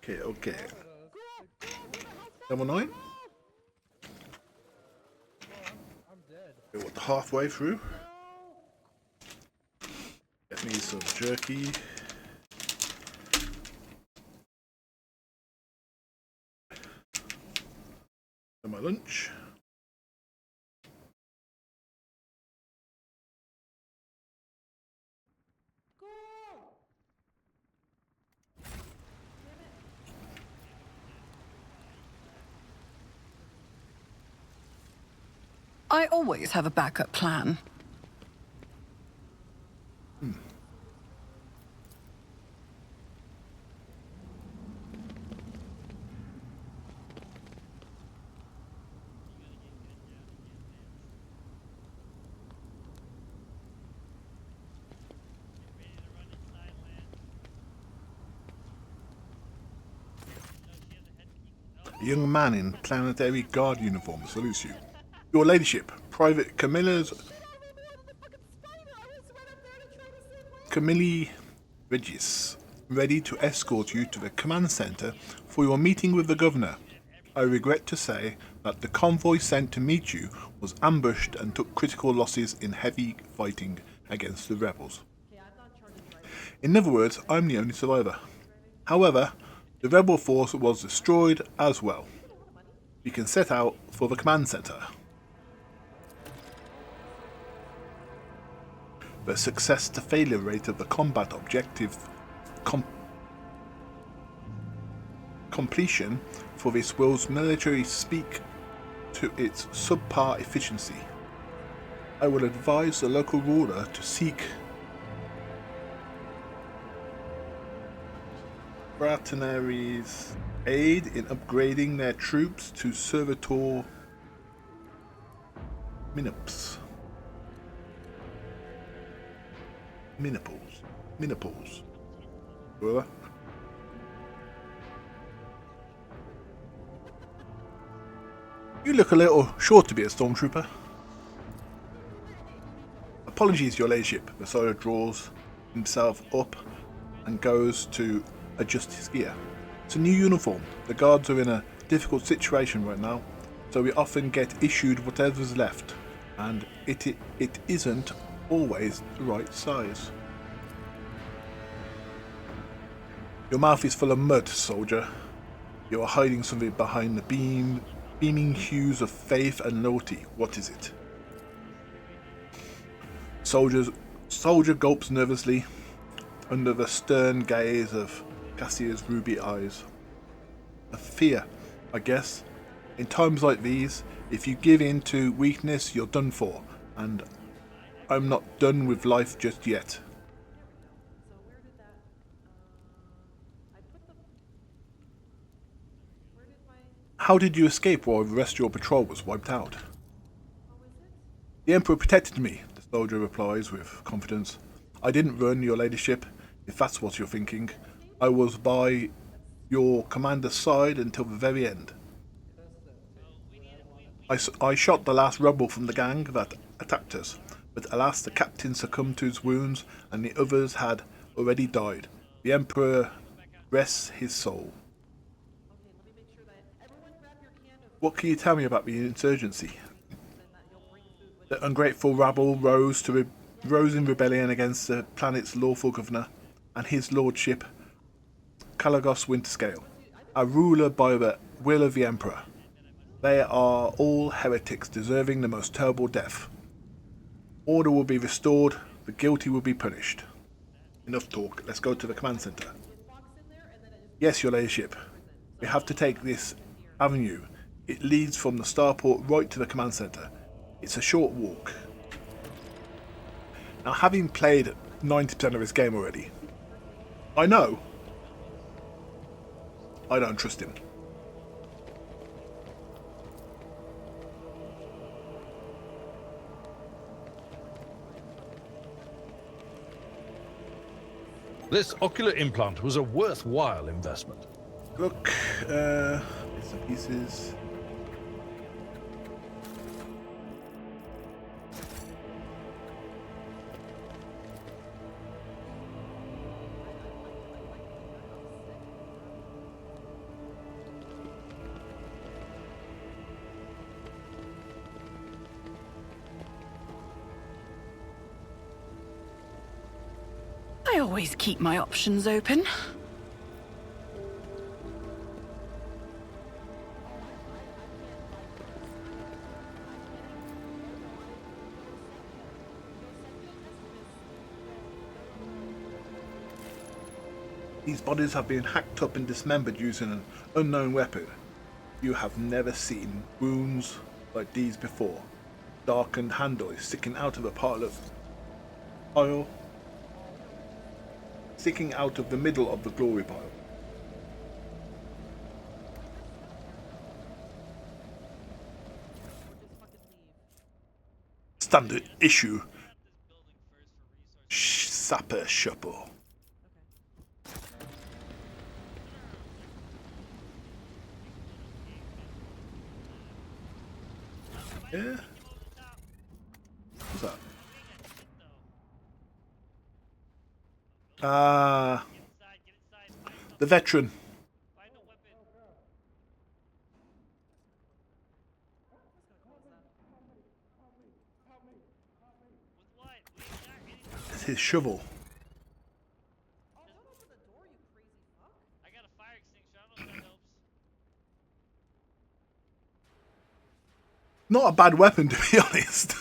Okay. Level 9. Okay, what, halfway through? Get me some jerky. And my lunch. I always have a backup plan. A young man in planetary guard uniform salutes you. Your ladyship, Private Camille Regis, ready to escort you to the command center for your meeting with the governor. I regret to say that the convoy sent to meet you was ambushed and took critical losses in heavy fighting against the rebels. In other words, I'm the only survivor. However, the rebel force was destroyed as well. We can set out for the command center. The success to failure rate of the combat objective completion for this world's military speak to its subpar efficiency. I will advise the local ruler to seek Fraternari's aid in upgrading their troops to servitor Miniples. Ruler. You look a little short to be a stormtrooper. Apologies, your ladyship. The soldier draws himself up and goes to adjust his gear. It's a new uniform. The guards are in a difficult situation right now, so we often get issued whatever's left, and it isn't always the right size. Your mouth is full of mud, soldier. You are hiding something behind the beaming hues of faith and loyalty. What is it? Soldier gulps nervously under the stern gaze of Cassia's ruby eyes. A fear, I guess. In times like these, if you give in to weakness, you're done for, and I'm not done with life just yet. How did you escape while the rest of your patrol was wiped out? The Emperor protected me, the soldier replies with confidence. I didn't run, your ladyship, if that's what you're thinking. I was by your commander's side until the very end. I shot the last rebel from the gang that attacked us, but alas the captain succumbed to his wounds and the others had already died. The Emperor rests his soul. What can you tell me about the insurgency? The ungrateful rabble rose in rebellion against the planet's lawful governor and his lordship, Kalagos Winterscale, a ruler by the will of the Emperor. They are all heretics deserving the most terrible death. Order will be restored, the guilty will be punished. Enough talk, let's go to the command center. Yes, your ladyship. We have to take this avenue. It leads from the starport right to the command center. It's a short walk. Now, having played 90% of this game already, I know I don't trust him. This ocular implant was a worthwhile investment. Look, bits and pieces. I always keep my options open. These bodies have been hacked up and dismembered using an unknown weapon. You have never seen wounds like these before. Darkened handles sticking out of a pile, sticking out of the middle of the glory pile. Standard issue. Sapper Shuffle. Yeah. What's that? The veteran. It's his shovel. Not a bad weapon, to be honest.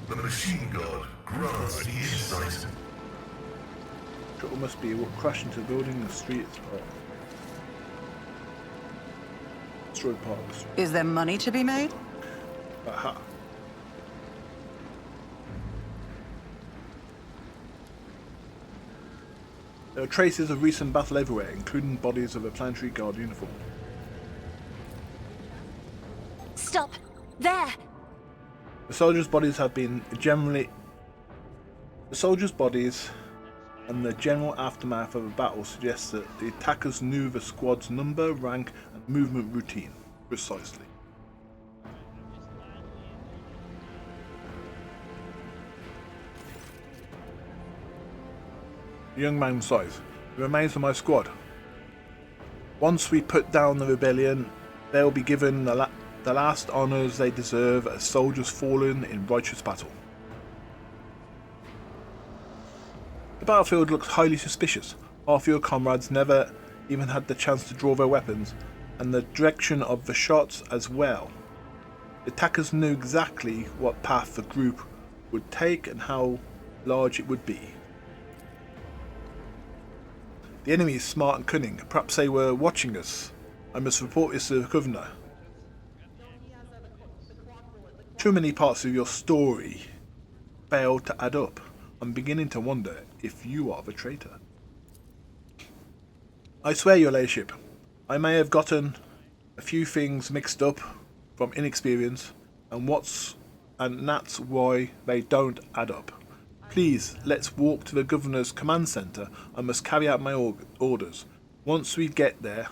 The machine god grants the insight. Trouble must be what crashed into the building, the streets, or destroyed part of the street. Is there money to be made? Aha. There are traces of recent battle everywhere, including bodies of a planetary guard uniform. Stop! There! The soldiers' bodies and the general aftermath of a battle suggests that the attackers knew the squad's number, rank, and movement routine precisely. The young man sighs. The remains of my squad. Once we put down the rebellion, they'll be given the last honours they deserve as soldiers fallen in righteous battle. The battlefield looks highly suspicious. Half your comrades never even had the chance to draw their weapons, and the direction of the shots as well. The attackers knew exactly what path the group would take and how large it would be. The enemy is smart and cunning. Perhaps they were watching us. I must report this to the governor. Too many parts of your story fail to add up. I'm beginning to wonder if you are the traitor. I swear, your ladyship, I may have gotten a few things mixed up from inexperience, and that's why they don't add up. Please, let's walk to the governor's command centre. I must carry out my orders. Once we get there,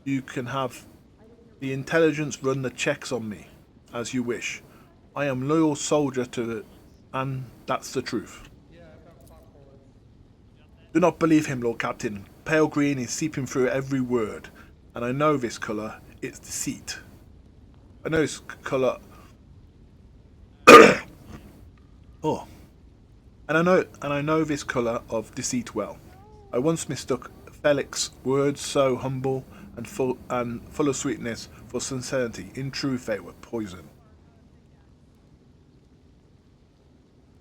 you can have the intelligence run the checks on me, as you wish. I am loyal soldier and that's the truth. Do not believe him, Lord Captain. Pale green is seeping through every word, and I know this colour. It's deceit. I know this colour. Oh, and I know this colour of deceit well. I once mistook Felix's words, so humble and full of sweetness, for sincerity. In truth, they were poison.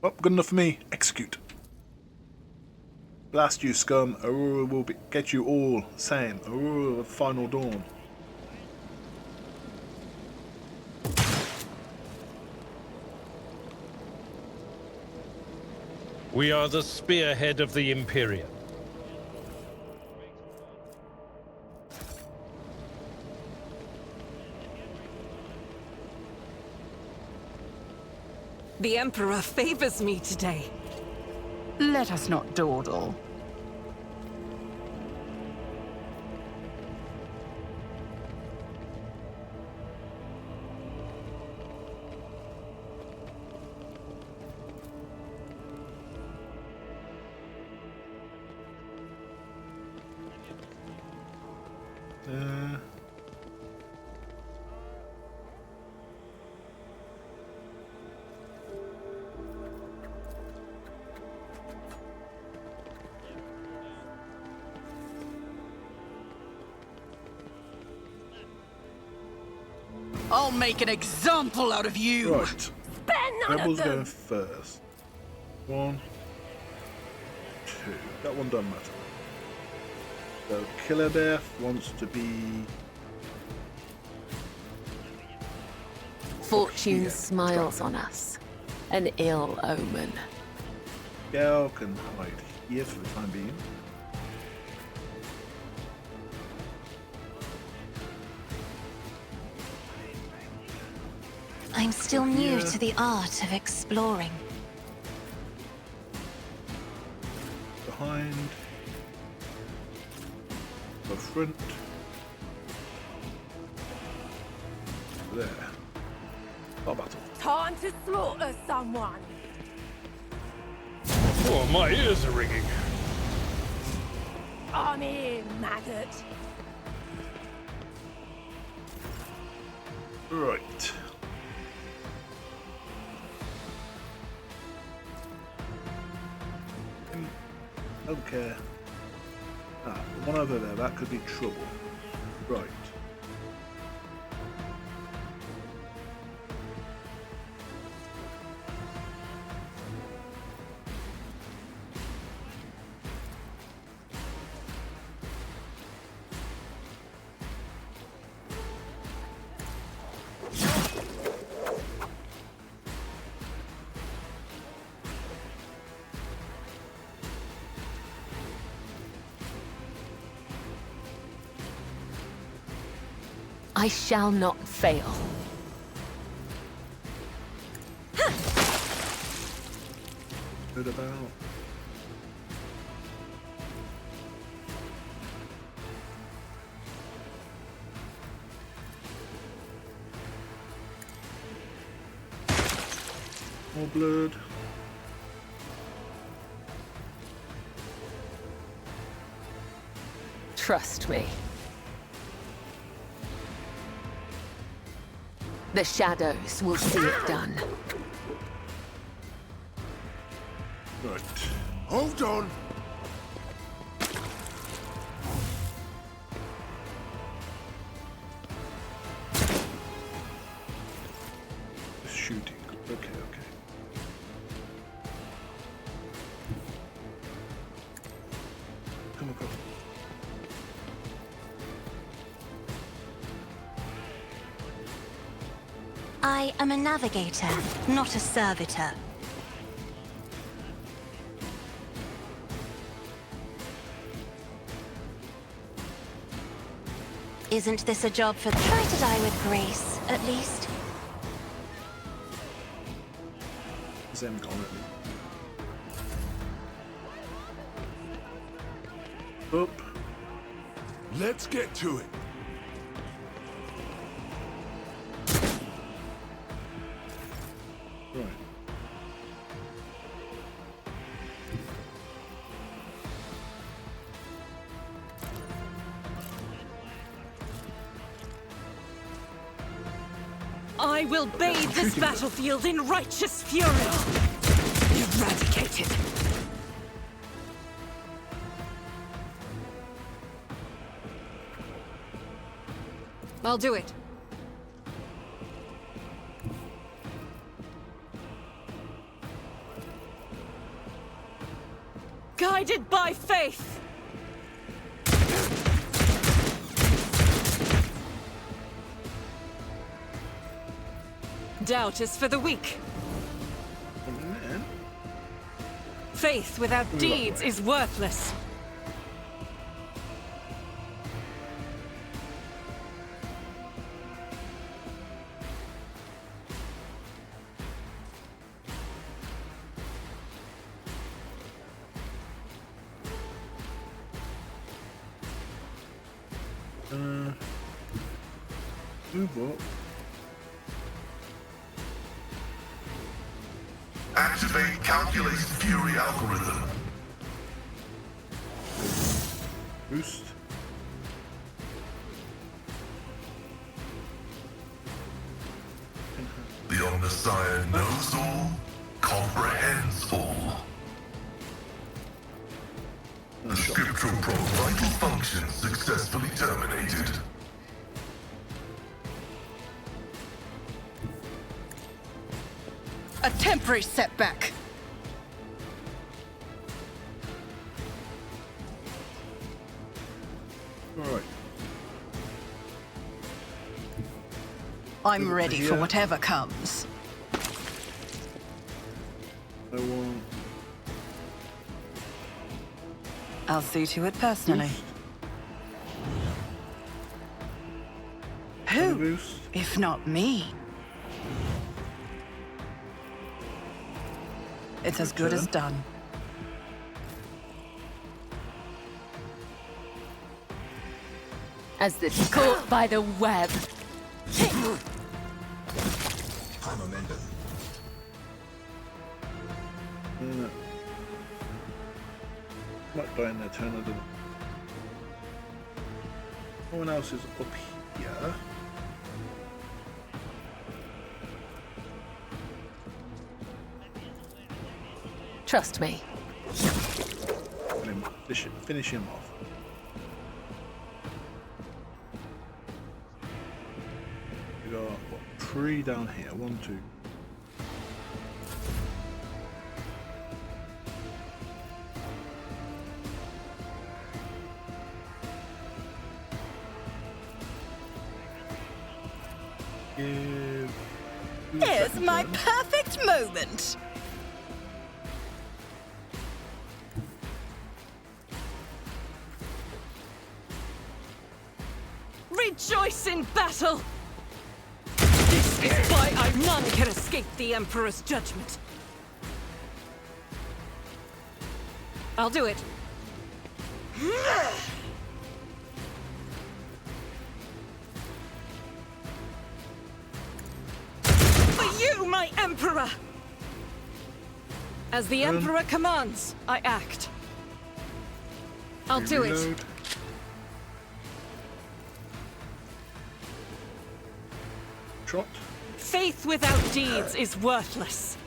Well, good enough for me. Execute. Blast you, scum. Aurora will get you all sane. Aurora, final dawn. We are the spearhead of the Imperium. The Emperor favors me today. Let us not dawdle. I'll make an example out of you! Right. Spare none Rebels of them! going first. 1, 2. That one doesn't matter. So Killer Death wants to be. Fortune here. smiles on us. An ill omen. Gal can hide here for the time being. I'm still new Yeah. to the art of exploring. Behind. The front. There. Not battle. Time to slaughter someone. Oh, my ears are ringing. I'm here, maggot. Right. Don't care. Ah, one over there. That could be trouble. Right. I shall not fail. Good about. More blood. Trust me. The shadows will see it done. Right. Hold on. Shooting. Okay, okay. Come on, come on. I am a navigator, not a servitor. Isn't this a job for... Try to die with grace, at least. Them gone at me. Up. Let's get to it. Right. I will bathe this battlefield in righteous fury. Eradicated. I'll do it. Guided by faith. Doubt is for the weak. And then, Faith without deeds is worthless. Move up. Activate calculated fury algorithm. Boost. The Omnissiah knows all, comprehends all. The scriptural probe vital function successfully terminated. A temporary setback. Alright. I'm Over ready for here. whatever comes. I want I'll see to it personally. Who, boost. if not me? It's as good as done. As the caught by the web. Not dying there, turn of the. No one else is up here. Trust me. Let him finish him off. We got what, 3 down here. 1, 2. Here's my perfect moment. Rejoice in battle! This is why none can escape the Emperor's judgment. I'll do it. For you, my Emperor! As the Emperor commands, I act. I'll do it. Reload. Trot. Faith without deeds is worthless.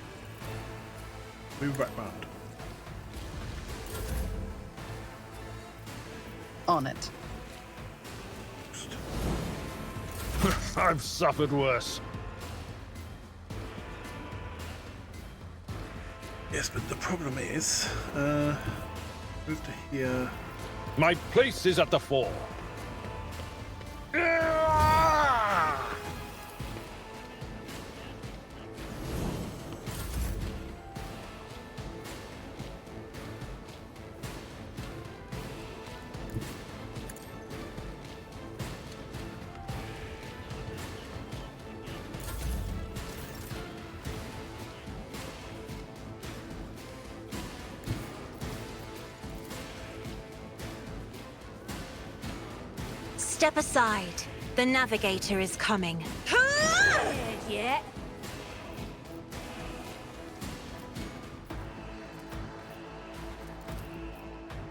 Move back round. On it. I've suffered worse. Yes, but the problem is, move to here. My place is at the fore. Step aside. The navigator is coming. Yeah.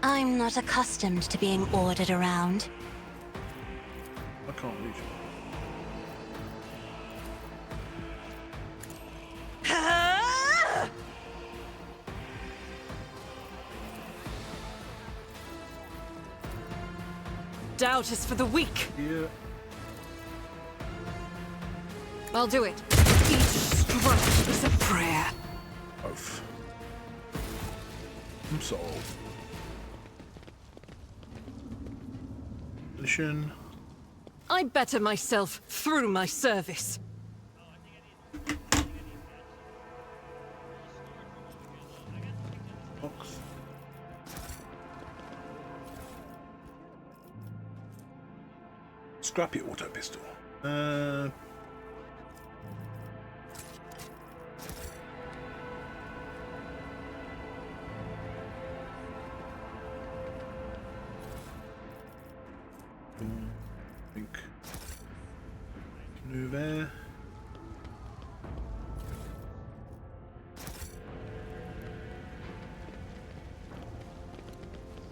I'm not accustomed to being ordered around. I can't reach. Doubt is for the weak. Here. I'll do it. Each stroke is a prayer. Both. I'm solved. Mission. I better myself through my service. Box. Scrappy auto pistol. think. Move there.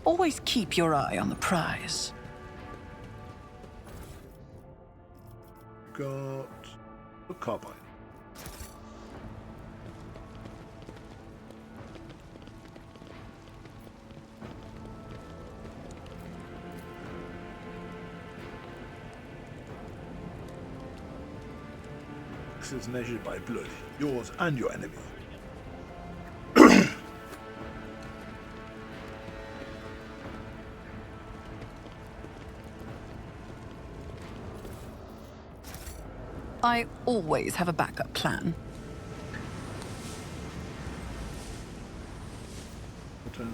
Always keep your eye on the prize. Got a carbine. This is measured by blood, yours and your enemy. I always have a backup plan. Turn.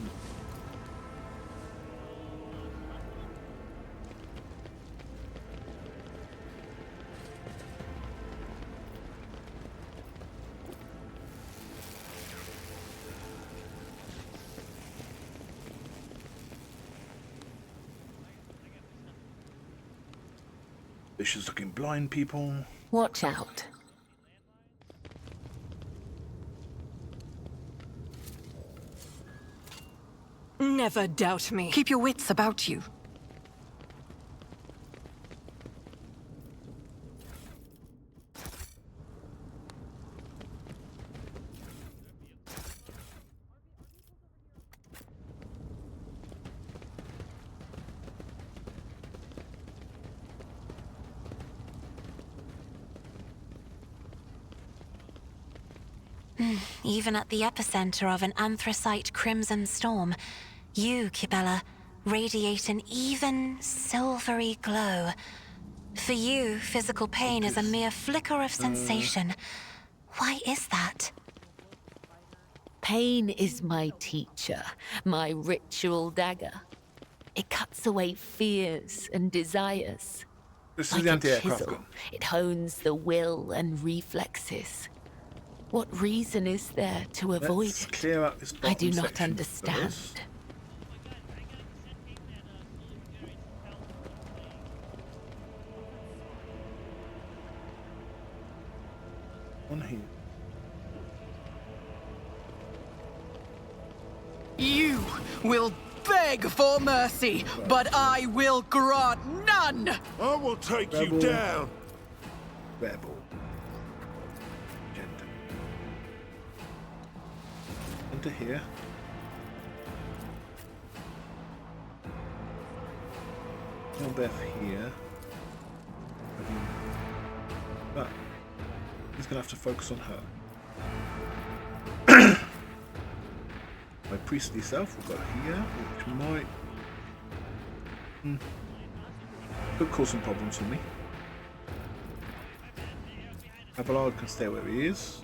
Vicious looking blind people. Watch out. Never doubt me. Keep your wits about you. Even at the epicenter of an anthracite crimson storm, you, Kibella, radiate an even, silvery glow. For you, physical pain is a mere flicker of sensation. Why is that? Pain is my teacher, my ritual dagger. It cuts away fears and desires. This is Like the a anti-aircraft chisel, gun. it hones the will and reflexes. What reason is there to avoid Let's it? clear out this I do bottom not section understand. first. On here. You will beg for mercy, but I will grant none! I will take Rebel. you down. Rebel. Agenda. Enter here. No Beth here. But he's gonna have to focus on her. My priestly self will go here, which might could cause some problems for me. Abelard can stay where he is.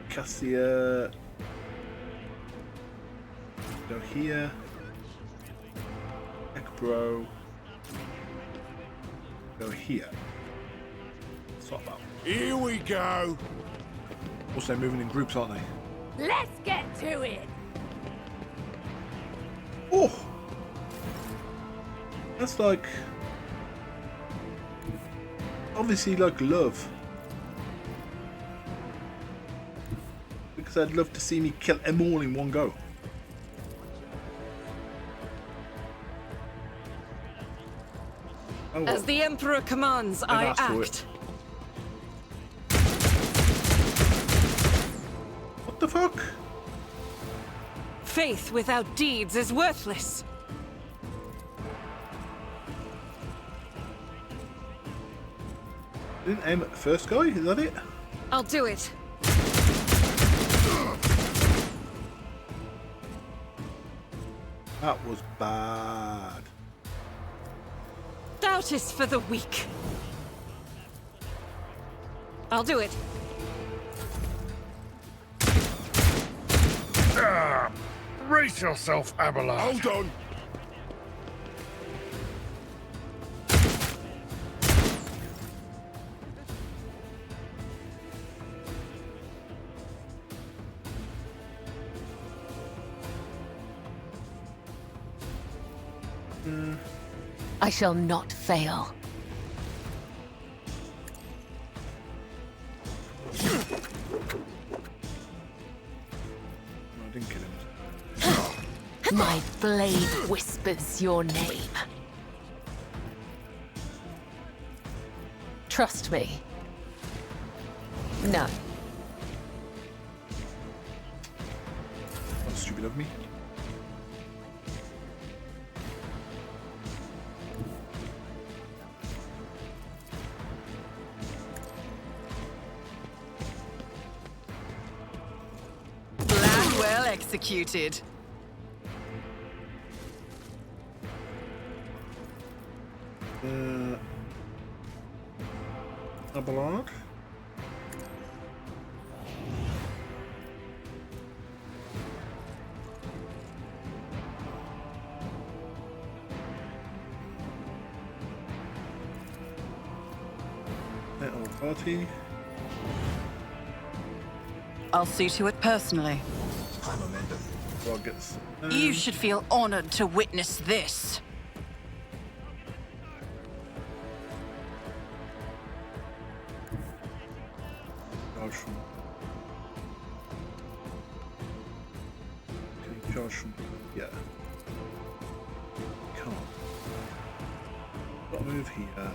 Cassia go here. Ekbro go here. Swap out. Here we go. Also moving in groups, aren't they? Let's get to it! Oh! That's like... obviously like love. Because I'd love to see me kill them all in one go. Oh, well. As the Emperor commands, I asked for act. What the fuck? Faith without deeds is worthless. Didn't aim at the first guy, is that it? I'll do it. That was bad. Doubt is for the weak. I'll do it. Brace yourself, Abelard. Hold on. I shall not fail. I didn't kill him. My blade whispers your name. Trust me. No. That's stupid of me. Plan well executed. Abelard. Little party. I'll see to it personally. So I'll get this. You should feel honored to witness this. Charge from. Can you charge from? Yeah. Can't. Got to move here.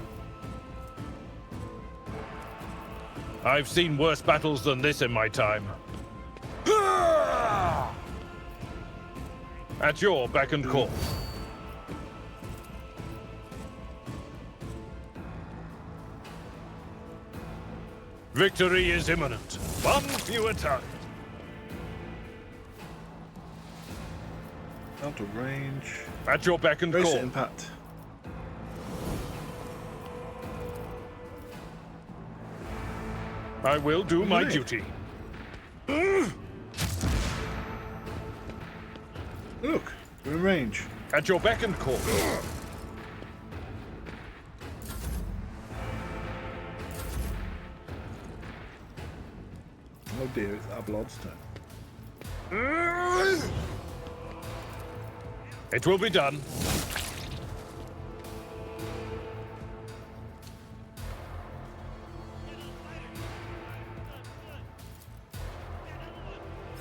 I've seen worse battles than this in my time. At your beck and call. Victory is imminent. One fewer time. Out of range. At your beck and Brace call. impact. I will do my Right. duty. Look, we're in range. At your beck and call. Oh dear, it's Abelard's turn. It will be done.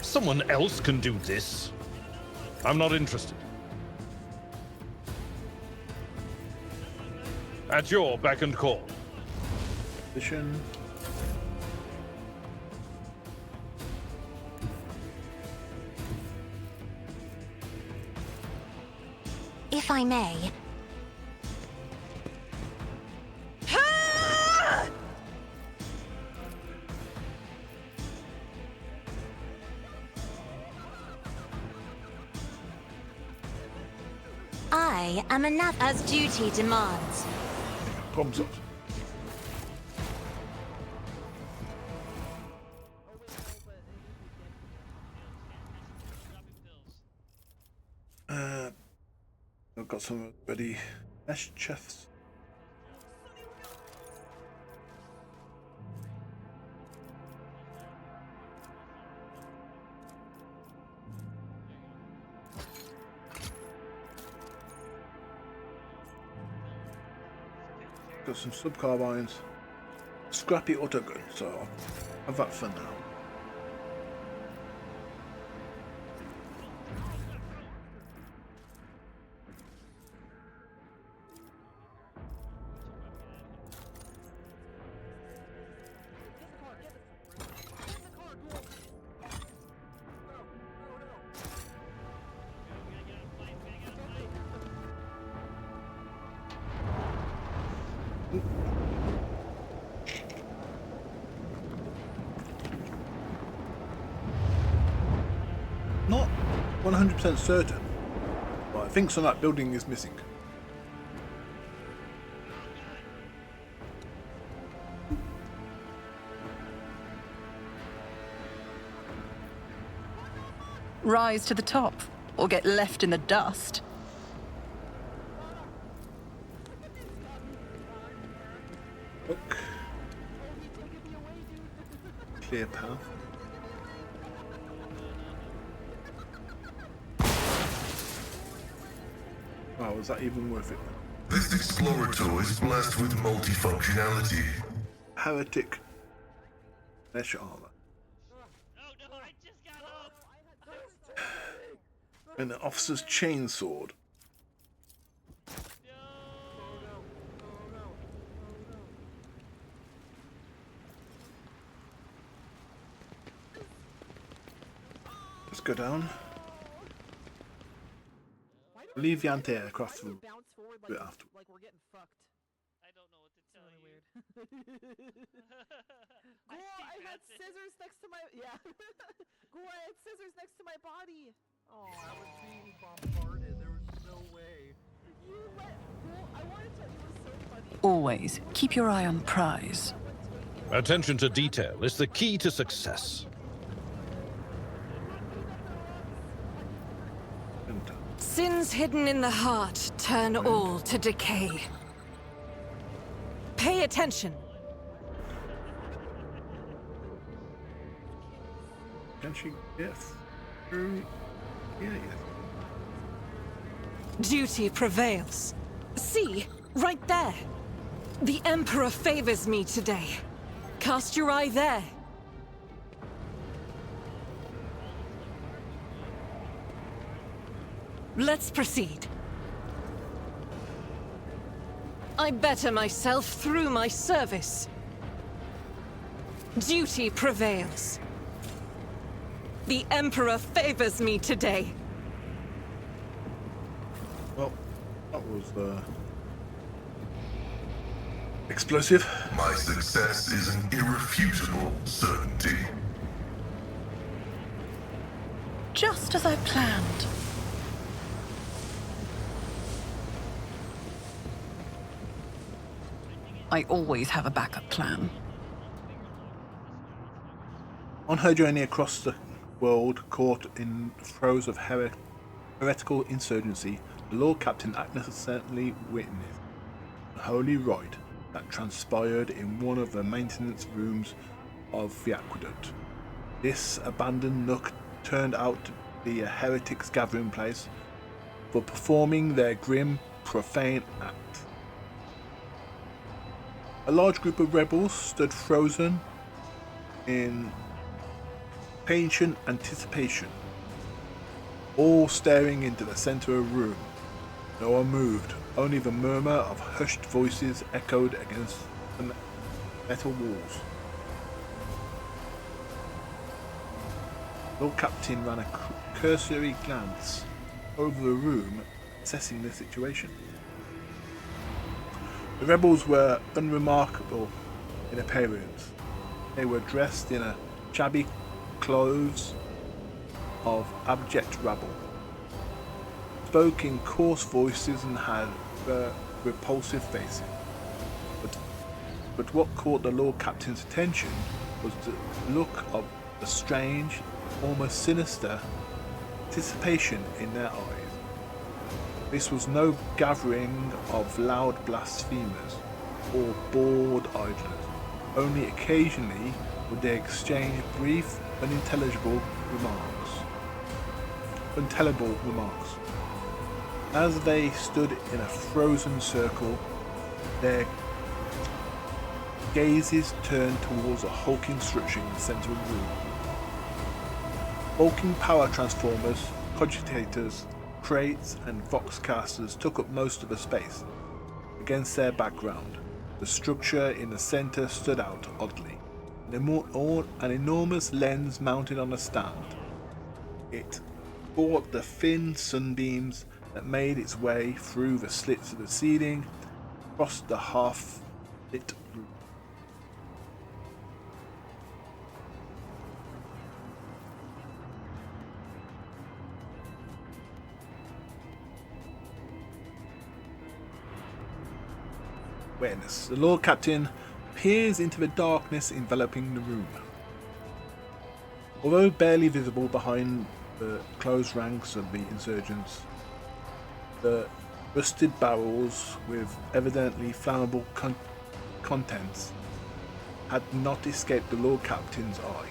Someone else can do this. I'm not interested. At your beck and call. Position. If I may, I am enough as duty demands. Problems up. I've got some ready. Mesh chests. Got some sub carbines. Scrappy autogun, so I'll have that for now. Not 100% certain, but I think some of that building is missing. Rise to the top, or get left in the dust. Look. Clear path. Oh, was that even worth it? This Explorator is blessed with multifunctionality. Heretic mesh armor. And an officer's chainsword. Let's go down. Leave the anti-aircraft room a bit after. Like we're getting fucked. I don't know what to tell Really you. weird. Cool, I had scissors next to my Cool, I had scissors next to my body. Oh, I was being bombarded. There was no way. You let Cool, I wanted to it was so funny. Always keep your eye on the prize. Attention to detail is the key to success. Sins hidden in the heart turn all to decay. Pay attention. Can she get through? Yeah. Duty prevails. See, right there. The Emperor favors me today. Cast your eye there. Let's proceed. I better myself through my service. Duty prevails. The Emperor favors me today. Well, that was explosive. My success is an irrefutable certainty. Just as I planned. I always have a backup plan. On her journey across the world, caught in the throes of heretical insurgency, the Lord Captain accidentally witnessed a holy rite that transpired in one of the maintenance rooms of the aqueduct. This abandoned nook turned out to be a heretic's gathering place for performing their grim, profane act. A large group of rebels stood frozen in patient anticipation, all staring into the center of the room. No one moved, only the murmur of hushed voices echoed against the metal walls. Lord Captain ran a cursory glance over the room, assessing the situation. The rebels were unremarkable in appearance. They were dressed in a shabby clothes of abject rabble, spoke in coarse voices and had repulsive faces. But what caught the Lord Captain's attention was the look of a strange, almost sinister anticipation in their eyes. This was no gathering of loud blasphemers or bored idlers. Only occasionally would they exchange brief, unintelligible remarks. As they stood in a frozen circle, their gazes turned towards a hulking structure in the center of the room. Bulking power transformers, cogitators, crates and voxcasters took up most of the space. Against their background, the structure in the center stood out oddly. An enormous lens mounted on a stand. It caught the thin sunbeams that made its way through the slits of the ceiling, across the half-lit room. Awareness. The Lord Captain peers into the darkness enveloping the room. Although barely visible behind the closed ranks of the insurgents, the rusted barrels with evidently flammable contents had not escaped the Lord Captain's eye.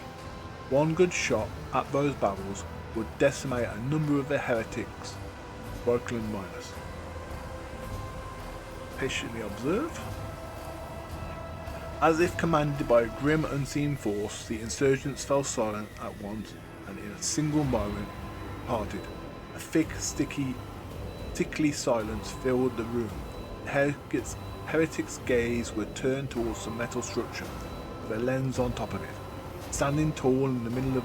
One good shot at those barrels would decimate a number of the heretics, Brooklyn miners. patiently observe. As if commanded by a grim unseen force, the insurgents fell silent at once and in a single moment parted. A thick, sickly silence filled the room. The heretics' gaze were turned towards the metal structure with a lens on top of it. Standing tall in the middle of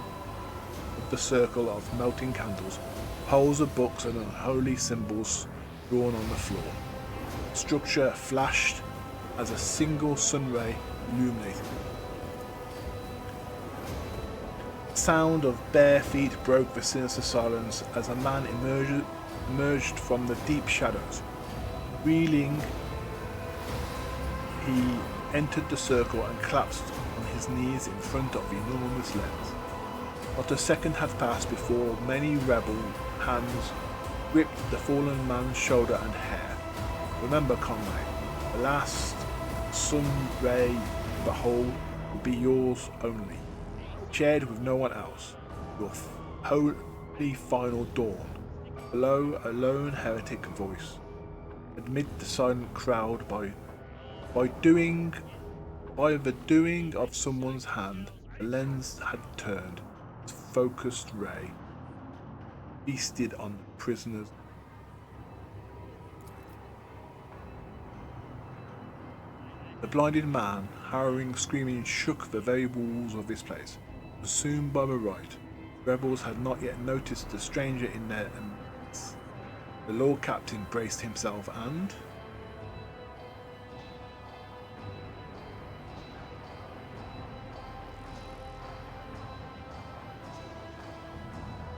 the circle of melting candles, piles of books and unholy symbols drawn on the floor. The structure flashed as a single sun ray illuminated. The sound of bare feet broke the sinister silence as a man emerged from the deep shadows. Reeling, he entered the circle and collapsed on his knees in front of the enormous lens. Not a second had passed before many rebel hands gripped the fallen man's shoulder and hair. Remember, comrade, the last sun ray of the whole will be yours only, shared with no one else. Your holy final dawn. Below, a lone heretic voice. Amid the silent crowd, by the doing of someone's hand, the lens had turned. Its focused ray feasted on the prisoners. The blinded man, harrowing, screaming, shook the very walls of this place. Consumed by the right, rebels had not yet noticed the stranger in their midst. The Lord Captain braced himself and...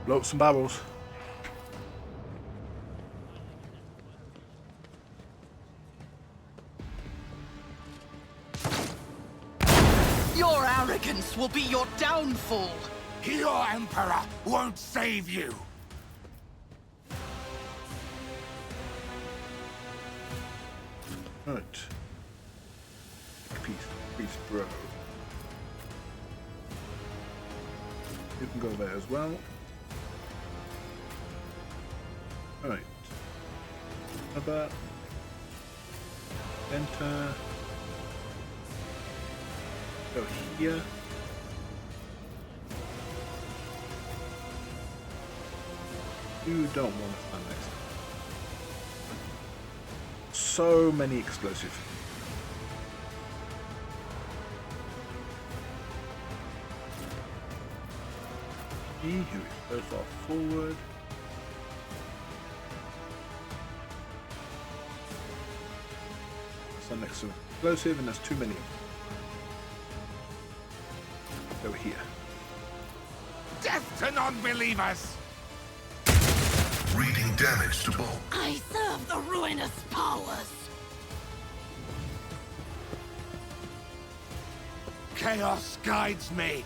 blow up some barrels. Your arrogance will be your downfall. Your Emperor won't save you! Right. Peace, bro. You can go there as well. Alright. About enter. Go here. You don't want to stand next to me. So many explosives. He who is so far forward. Stand next to an explosive, and there's too many. Go here. Death to non-believers! Reading damage to bulk. I serve the ruinous powers. Chaos guides me.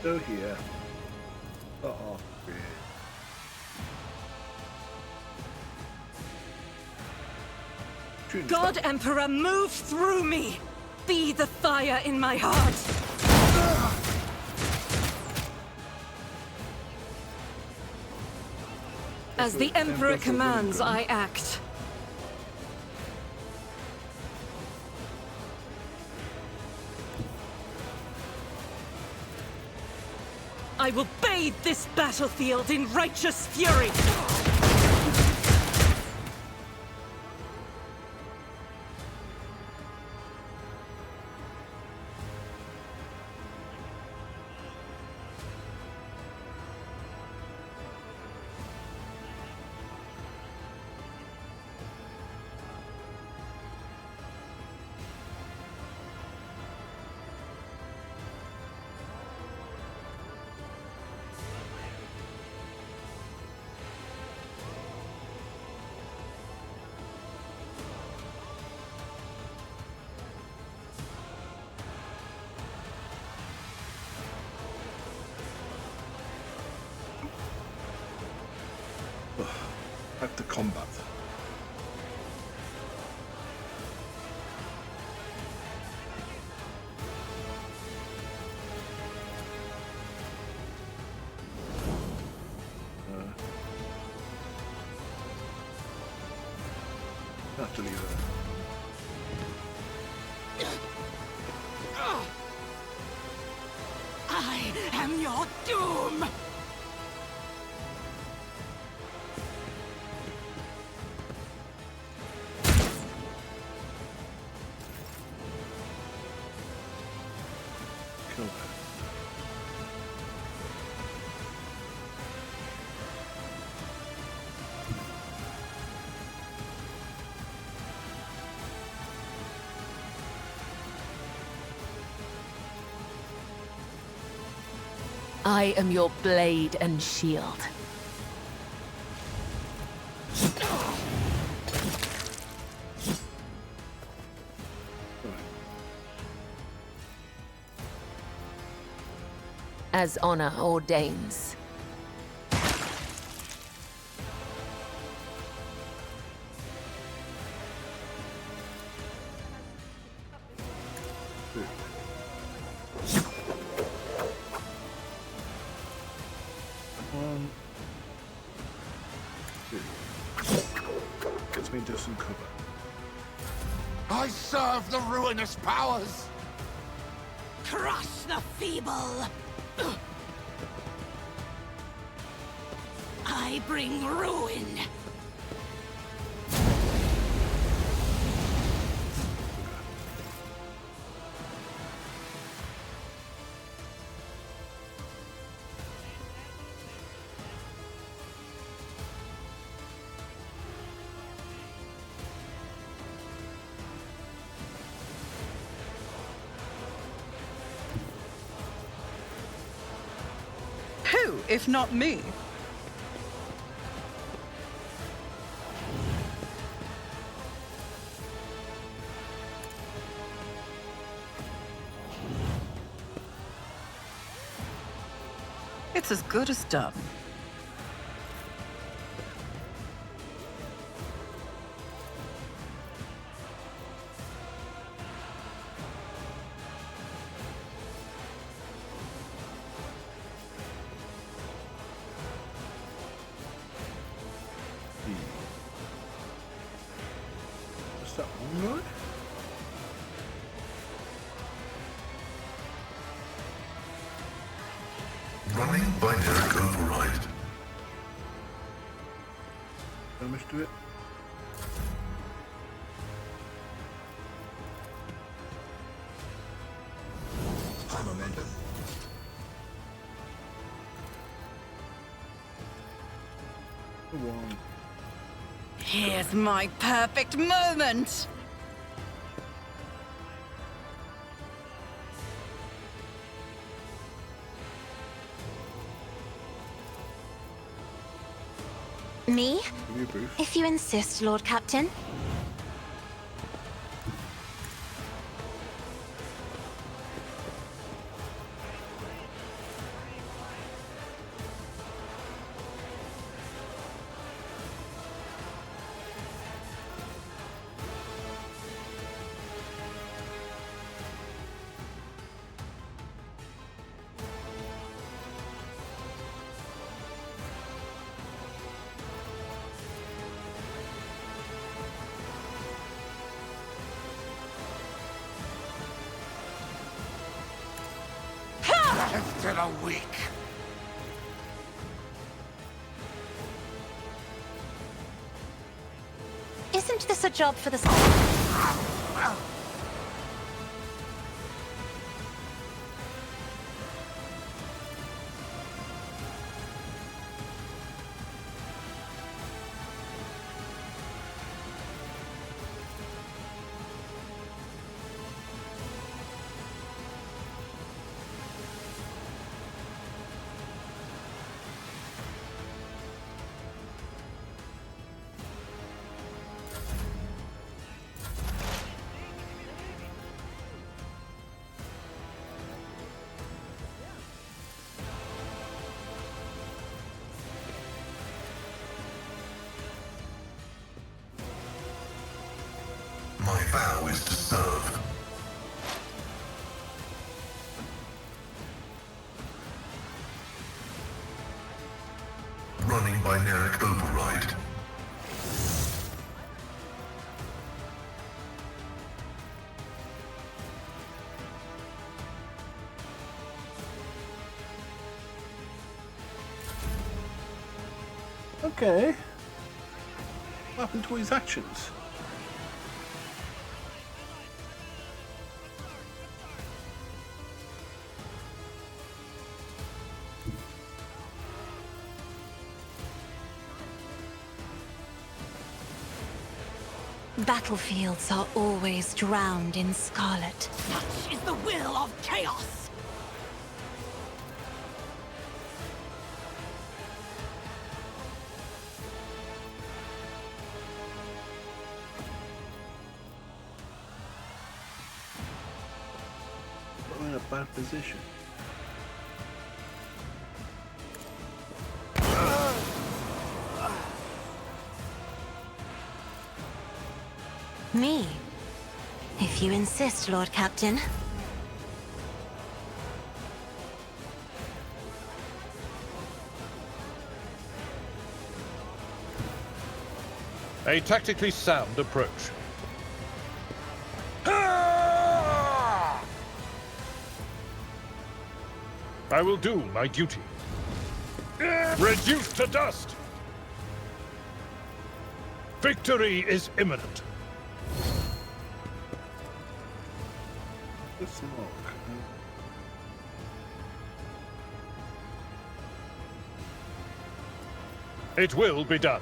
Go here. Start off with... God Emperor, move through me! Be the fire in my heart! As the Emperor commands, I act. I will bathe this battlefield in righteous fury! Back to combat. have to leave her. I am your doom! Kill her. I am your blade and shield. As honor ordains. One, two. Gets me into some cover. I serve the ruinous powers! Crush the feeble! I bring ruin! Who, if not me? It's as good as done. What's that one right? Running binary override. Damage to it. High momentum. One. Here's my perfect moment! Me? Give me a boost. If you insist, Lord Captain. Death to the weak! Isn't this a job for the... My vow is to serve. Running binaric override. Okay. What happened to his actions? Battlefields are always drowned in scarlet. Such is the will of chaos! We're in a bad position. Me? If you insist, Lord Captain. A tactically sound approach. I will do my duty. Reduced to dust! Victory is imminent. Let's look. It will be done.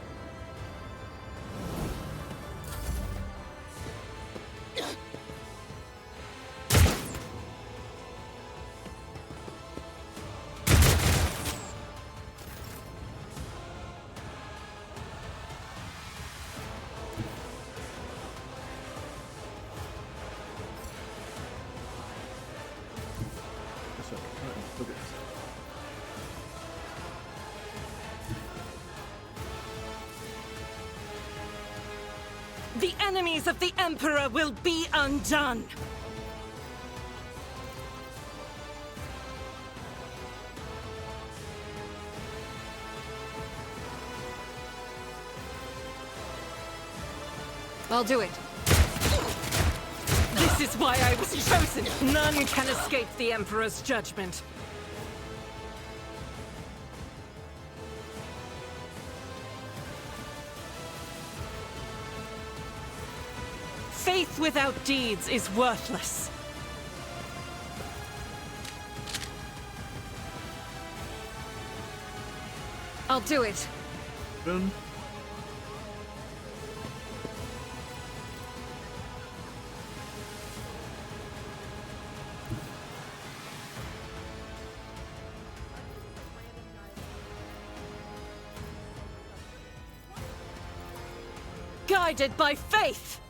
Look at this. The enemies of the Emperor will be undone! I'll do it. This is why I was chosen! None can escape the Emperor's judgment. Faith without deeds is worthless. I'll do it. Done. Guided by faith!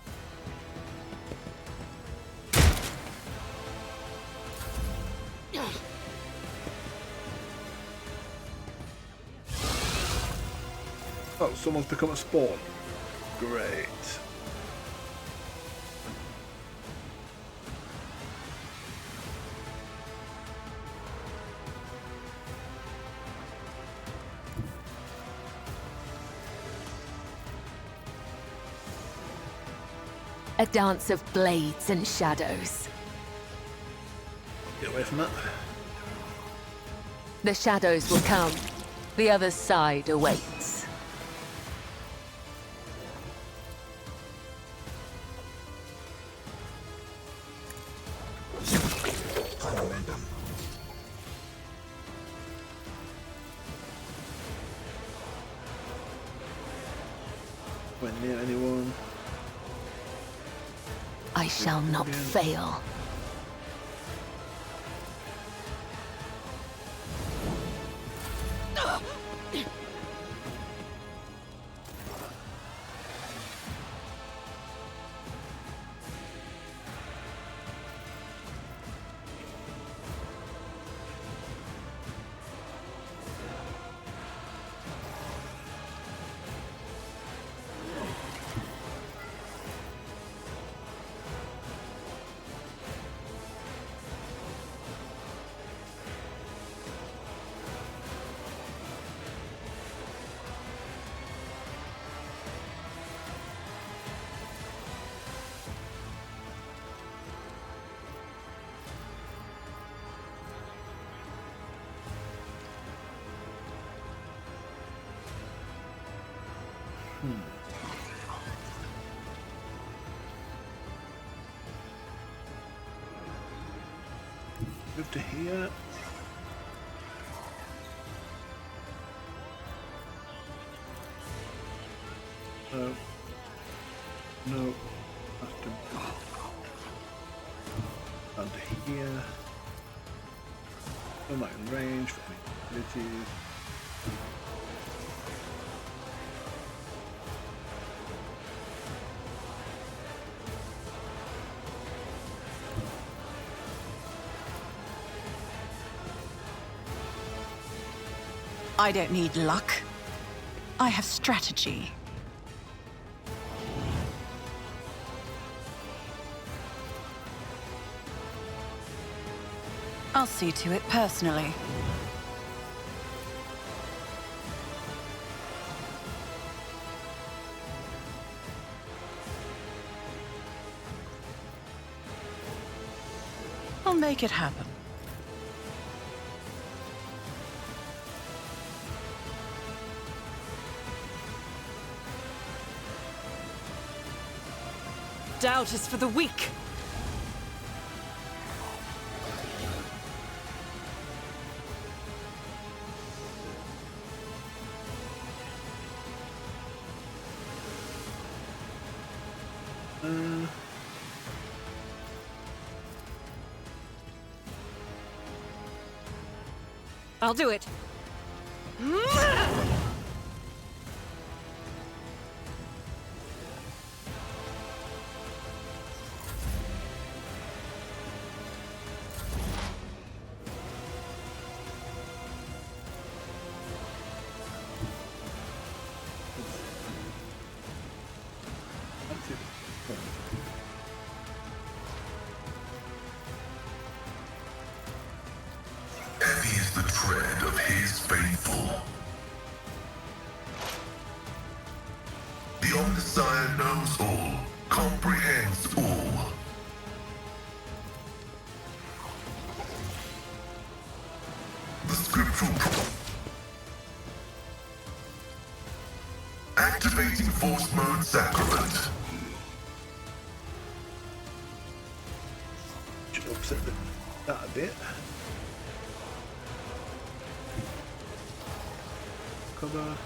Oh, someone's become a spawn. Great. A dance of blades and shadows. Get away from that. The shadows will come. The other side awaits. Momentum. Went near anyone. I shall not fail. Move to here. No. No. Have to down to here. I'm not in range for any abilities. I don't need luck. I have strategy. I'll see to it personally. I'll make it happen. Doubt is for the weak. I'll do it. Heavy is the tread of his faithful. The Omniscient knows all, comprehends all. The scriptural activating force mode sacrament. Should upset that a bit. Cover.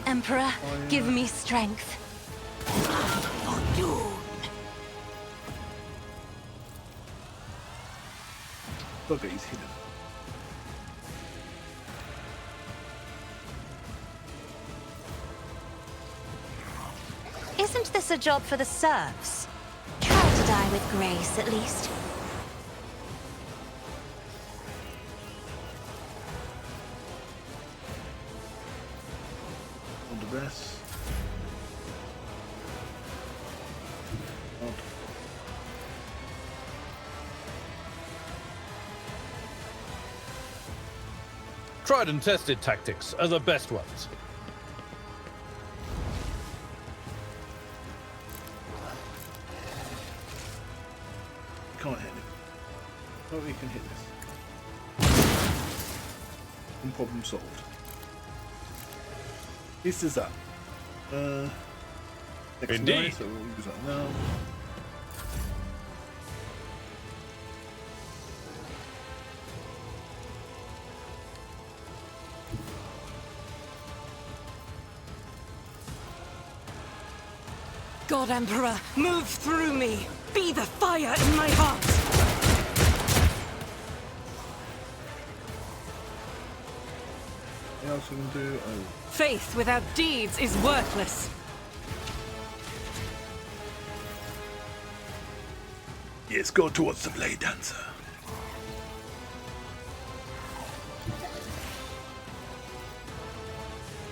Emperor, give me strength. Bugger, he's hidden. Isn't this a job for the serfs? Try to die with grace, at least. On the rest. Tried and tested tactics are the best ones. Can't hit it. Oh, we can hit this. And problem solved. This is that. Next Indeed. night, so we'll use that now. God, Emperor, move through me. Be the fire in my heart. What else we can do? Oh. Faith without deeds is worthless. Yes, go towards the blade dancer.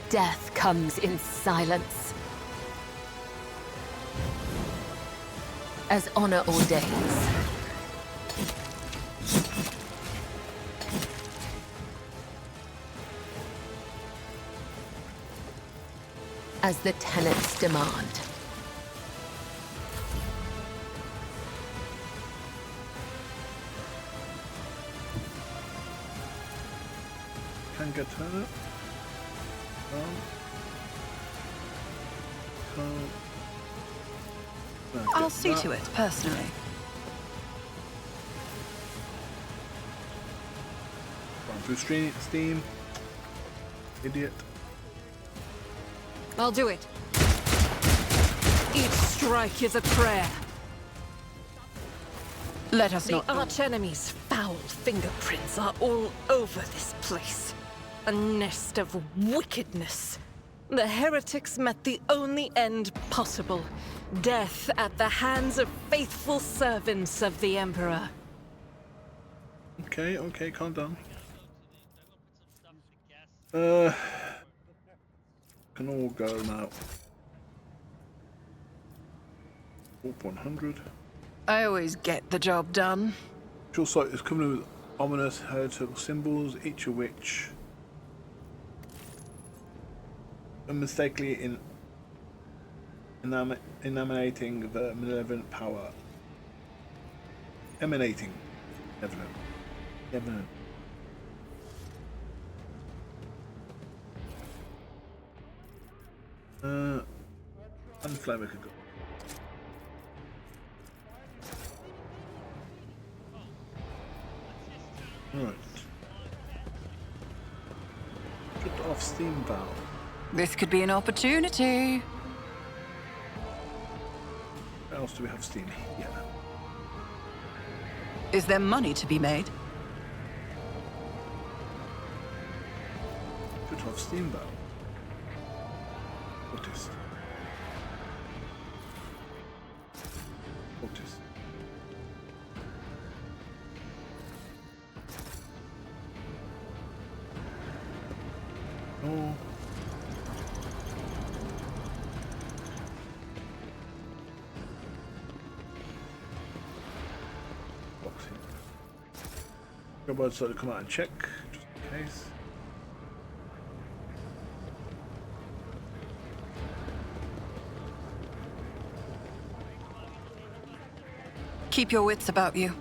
Death comes in silence. As honor ordains. As the tenets demand. Can get her. I'll see to it, personally. Run through Steam. Idiot. I'll do it. Each strike is a prayer. Let us The not. archenemy's foul fingerprints are all over this place. A nest of wickedness. The heretics met the only end possible. Death at the hands of faithful servants of the Emperor. Okay, calm down. Can all go now. 100. I always get the job done. Your site is covered with ominous heretical symbols, each of which unmistakably emanating the malevolent power. Emanating. Evident. Unflammable. Right. Shut off steam valve. This could be an opportunity. Where else do we have steam? Yeah. Is there money to be made? Shut off steam valve. Otis. Oh. Boxing. Robots sort of come out and check, just in case. Keep your wits about you.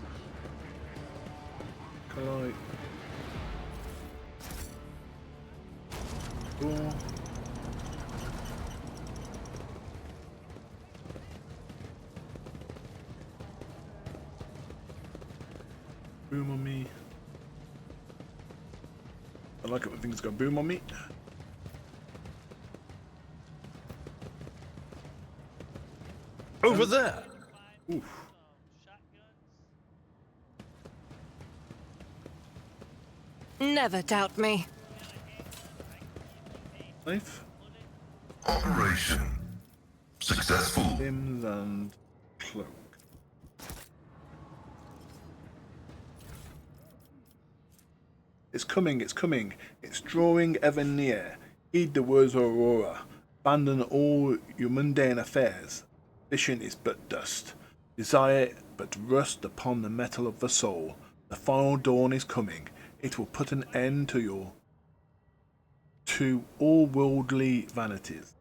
Can I? Cool. Boom on me. I like it when things go boom on me. Over there. Oof. Never doubt me. Knife. Operation successful. Limbs and cloak. It's coming, it's coming. It's drawing ever near. Heed the words of Aurora. Abandon all your mundane affairs. Vision is but dust. Desire but rust upon the metal of the soul. The final dawn is coming. It will put an end to all worldly vanities.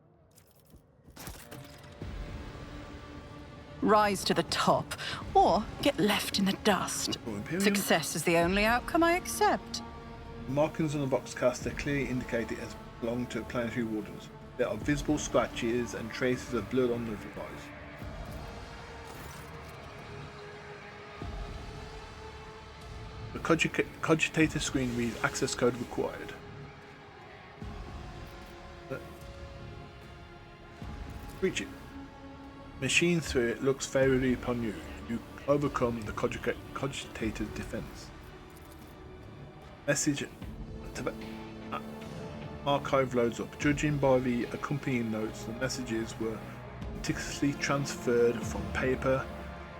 Rise to the top, or get left in the dust. Success is the only outcome I accept. The markings on the box cast are clearly indicated as belong to planetary wardens. There are visible scratches and traces of blood on the device. The cogitator screen reads access code required. Reach it. Machine through it looks favorably upon you. You overcome the cogitator's defense. Message to the archive loads up. Judging by the accompanying notes, the messages were meticulously transferred from paper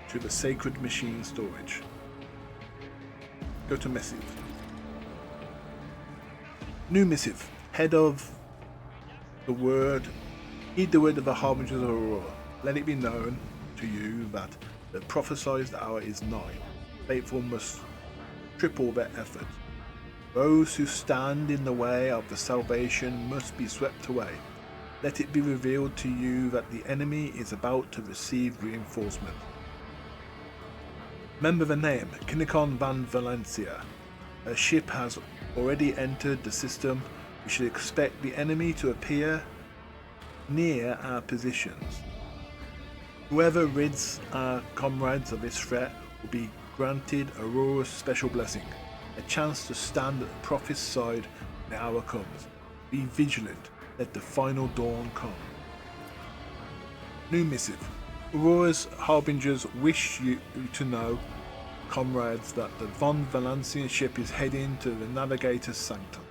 to the sacred machine storage. Go to missive. New missive. Head of the word. Heed the word of the harbingers of Aurora. Let it be known to you that the prophesied hour is nigh. Faithful must triple their effort. Those who stand in the way of the salvation must be swept away. Let it be revealed to you that the enemy is about to receive reinforcement. Remember the name, Kinokon van Valancia. Her ship has already entered the system, we should expect the enemy to appear near our positions. Whoever rids our comrades of this threat will be granted Aurora's special blessing, a chance to stand at the prophet's side when the hour comes. Be vigilant, let the final dawn come. New missive. Aurora's harbingers wish you to know, comrades, that the von Valancius ship is heading to the Navigator's Sanctum.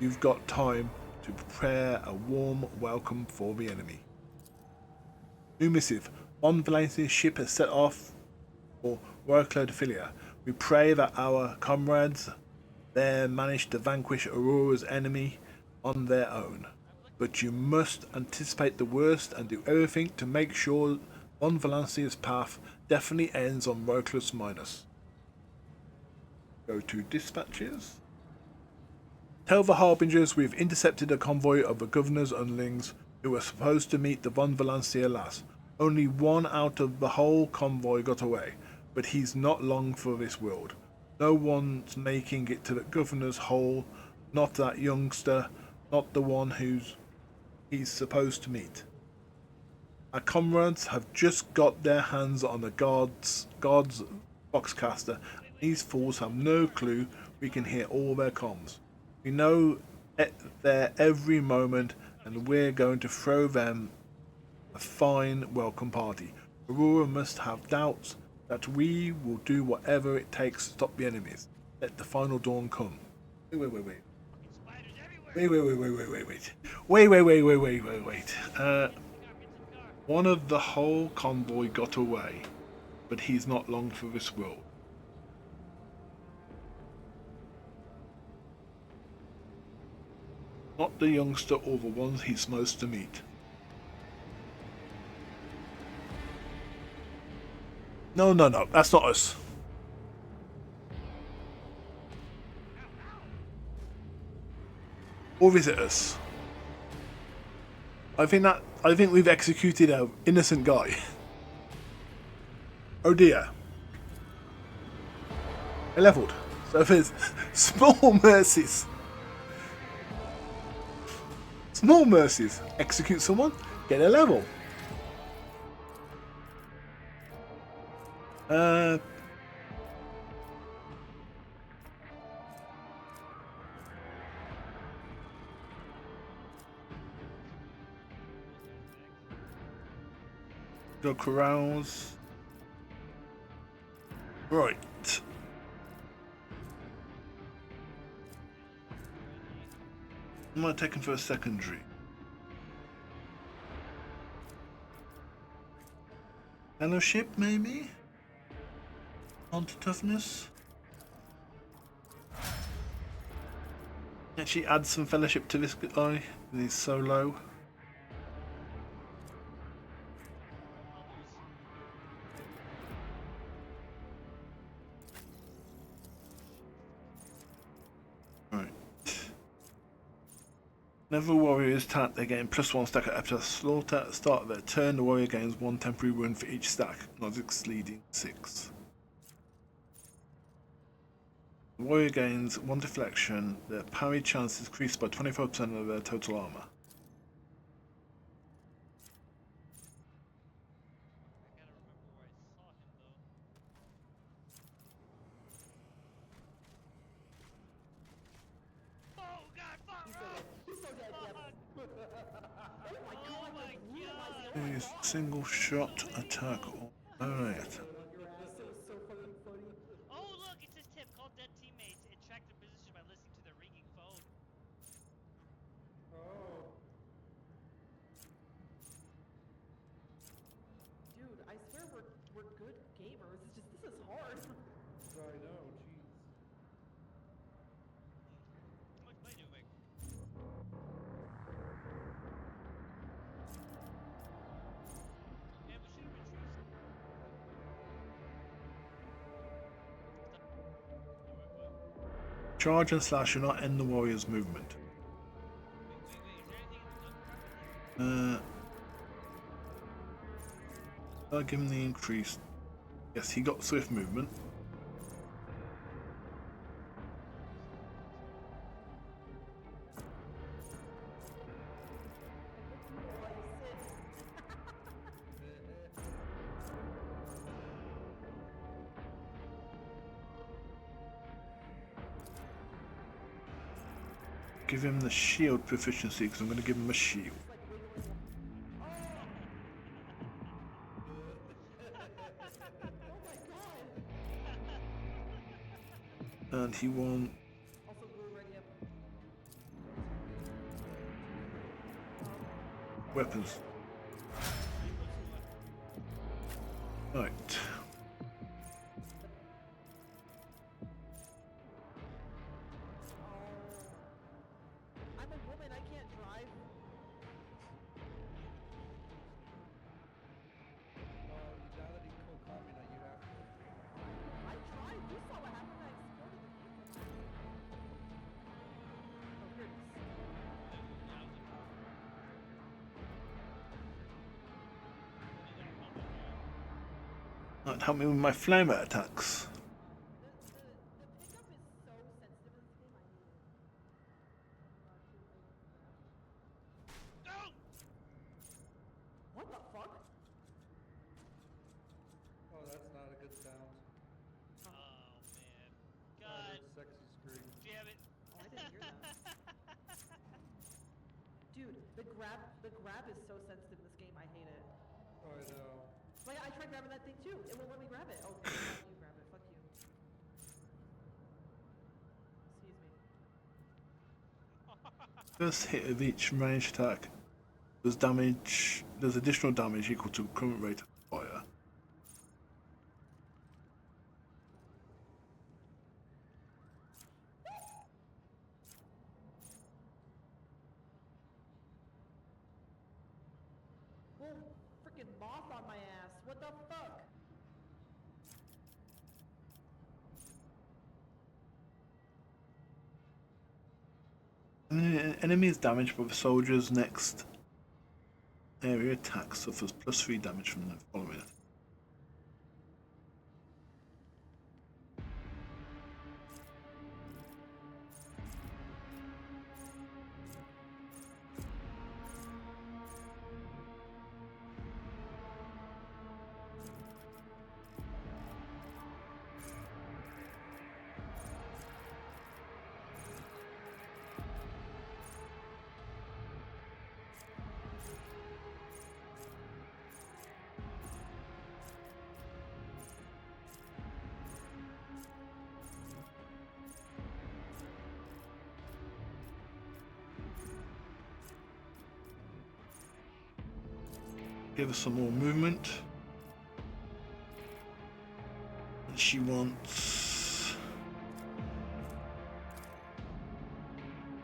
You've got time to prepare a warm welcome for the enemy. New missive. Von Valancius ship has set off for Workload. We pray that our comrades there manage to vanquish Aurora's enemy on their own. But you must anticipate the worst and do everything to make sure Von Valancius' path definitely ends on Workless Minus. Go to dispatches. Tell the Harbingers we've intercepted a convoy of the Governor's underlings who were supposed to meet the Von Valancius last. Only one out of the whole convoy got away, but he's not long for this world. No one's making it to the Governor's hole, not that youngster, not the one he's supposed to meet. Our comrades have just got their hands on the God's Boxcaster. These fools have no clue we can hear all their comms. We know their every moment, and we're going to throw them a fine welcome party. Aurora must have doubts that we will do whatever it takes to stop the enemies. Let the final dawn come. Wait. One of the whole convoy got away, but he's not long for this world. Not the youngster or the ones he's supposed to meet. No, that's not us. Or is it us? I think we've executed an innocent guy. Oh dear. I leveled. So there's small mercies. Small mercies. Execute someone, get a level. Go corrals. Right. Am I taking for a secondary? Fellowship, maybe? Onto toughness? Actually add some fellowship to this guy. He's so low. Whenever warriors attack, they're getting +1 stack after slaughter at the start of their turn. The warrior gains 1 temporary wound for each stack, not exceeding 6. The warrior gains 1 deflection. Their parry chance is increased by 25% of their total armor. Single shot attack or melee attack. Oh look, it says tip. Call dead teammates and track their position by listening to their ringing phone. Dude, I swear we're good gamers. It's just this is hard. I know, jeez. How much money do we make? Charge and slash do not end the warrior's movement. I'll give him the increase. Yes, he got swift movement. Give him the shield proficiency because I'm going to give him a shield. And he wants weapons. Right. I'm a woman, I can't drive. Now that he co-copied that, you have to. I tried. You saw what happened. I exploded the vehicle. Oh, here it is. That'd help me with my flamer attacks. What the fuck? Oh, that's not a good sound. Oh man. Oh, God that's sexy scream. damn it. Oh, I didn't hear that. Dude, the grab is so sensitive in this game. I hate it. Oh, I know. Like I tried grabbing that thing too. It won't let me grab it. Okay, you grab it. Fuck you. Excuse me. First hit of each ranged attack does damage. Does additional damage equal to current rate of fire. Well, freaking moth on my ass. What the fuck? An enemy is damaged by the soldier's next area attack suffers +3 damage from the following. Give us some more movement. And she wants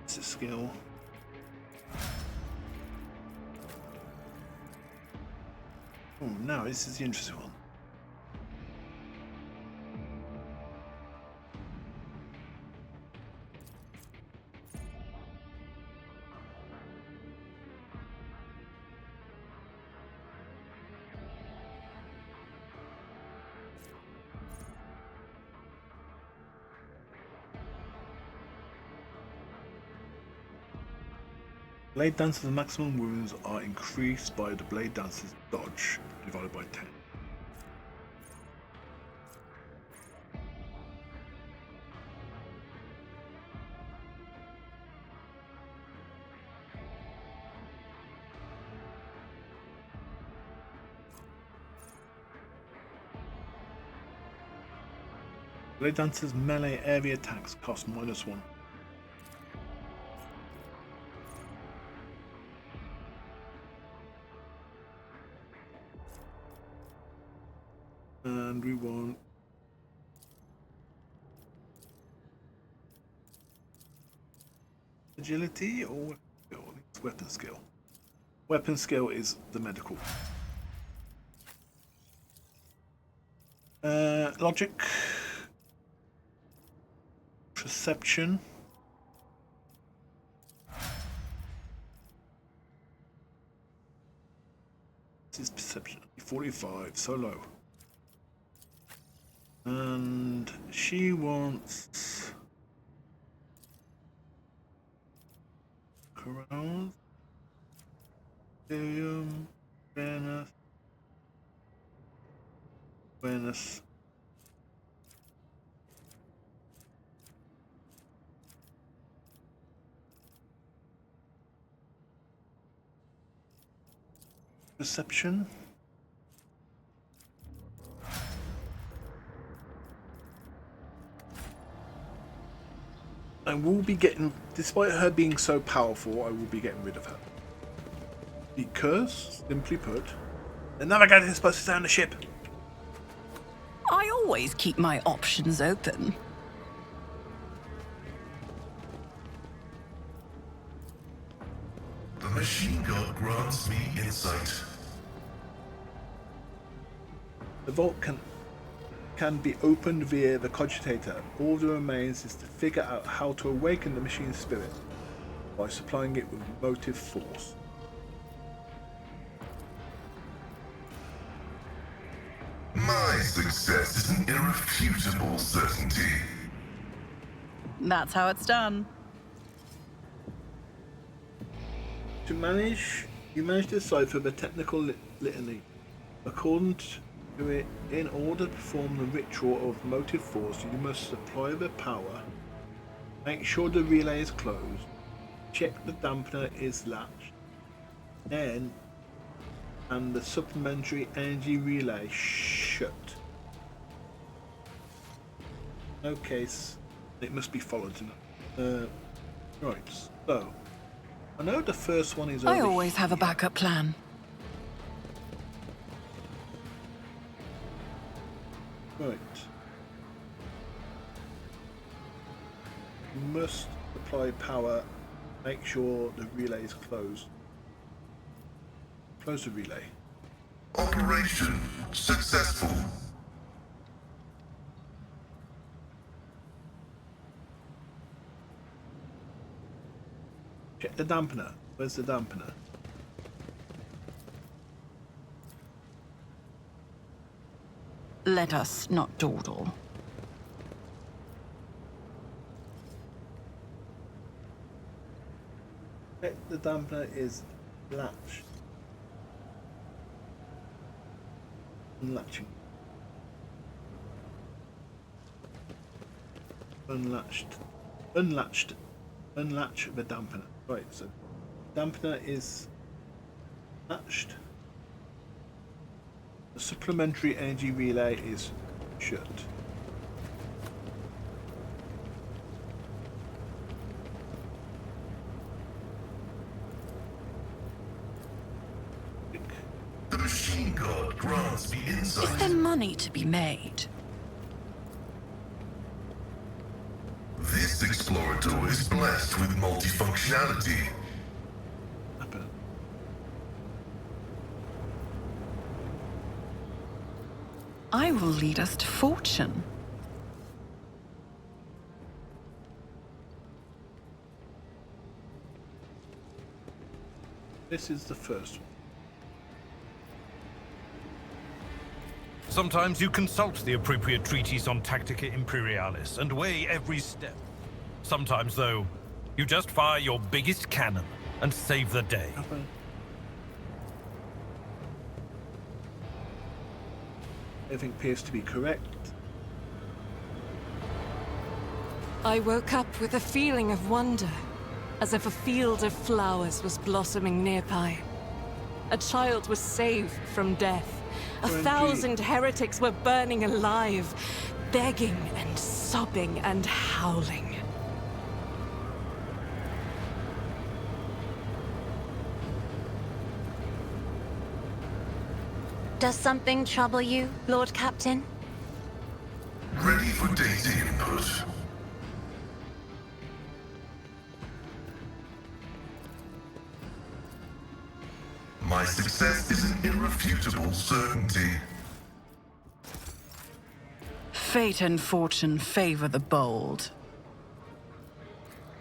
it's a skill. Oh, now this is the interesting one. Blade Dancer's maximum wounds are increased by the Blade Dancer's dodge, divided by 10. Blade Dancer's melee area attacks cost -1. And we want agility or weapon skill. Weapon skill is the medical. Logic, perception. This is perception. 45, so low. And she wants carouse, awareness, awareness. Perception. I will be getting, despite her being so powerful, I will be getting rid of her. Because, simply put, the navigator is supposed to stay on the ship. I always keep my options open. The machine god grants me insight. The vault can be opened via the cogitator. All that remains is to figure out how to awaken the machine's spirit by supplying it with motive force. My success is an irrefutable certainty. That's how it's done. You manage to decipher the technical litany. According to it, in order to perform the ritual of motive force, you must supply the power, make sure the relay is closed, check the dampener is latched, and the supplementary energy relay shut. Okay, it must be followed. Right, so I know the first one is over I always have a here. backup plan. Right. You must apply power, make sure the relay is closed. Close the relay. Operation successful. Check the dampener. Where's the dampener? Let us not dawdle. Check the dampener is latched. Unlatching. Unlatched. Unlatched. Unlatch the dampener. Right, so dampener is latched. The supplementary energy relay is shut. The machine god grants me insight. Is there money to be made? This explorator is blessed with multifunctionality. I will lead us to fortune. This is the first one. Sometimes you consult the appropriate treatise on Tactica Imperialis and weigh every step. Sometimes, though, you just fire your biggest cannon and save the day. Everything appears to be correct. I woke up with a feeling of wonder, as if a field of flowers was blossoming nearby. A child was saved from death. 1,000 heretics were burning alive, begging and sobbing and howling. Does something trouble you, Lord Captain? Ready for data input. My success is an irrefutable certainty. Fate and fortune favor the bold.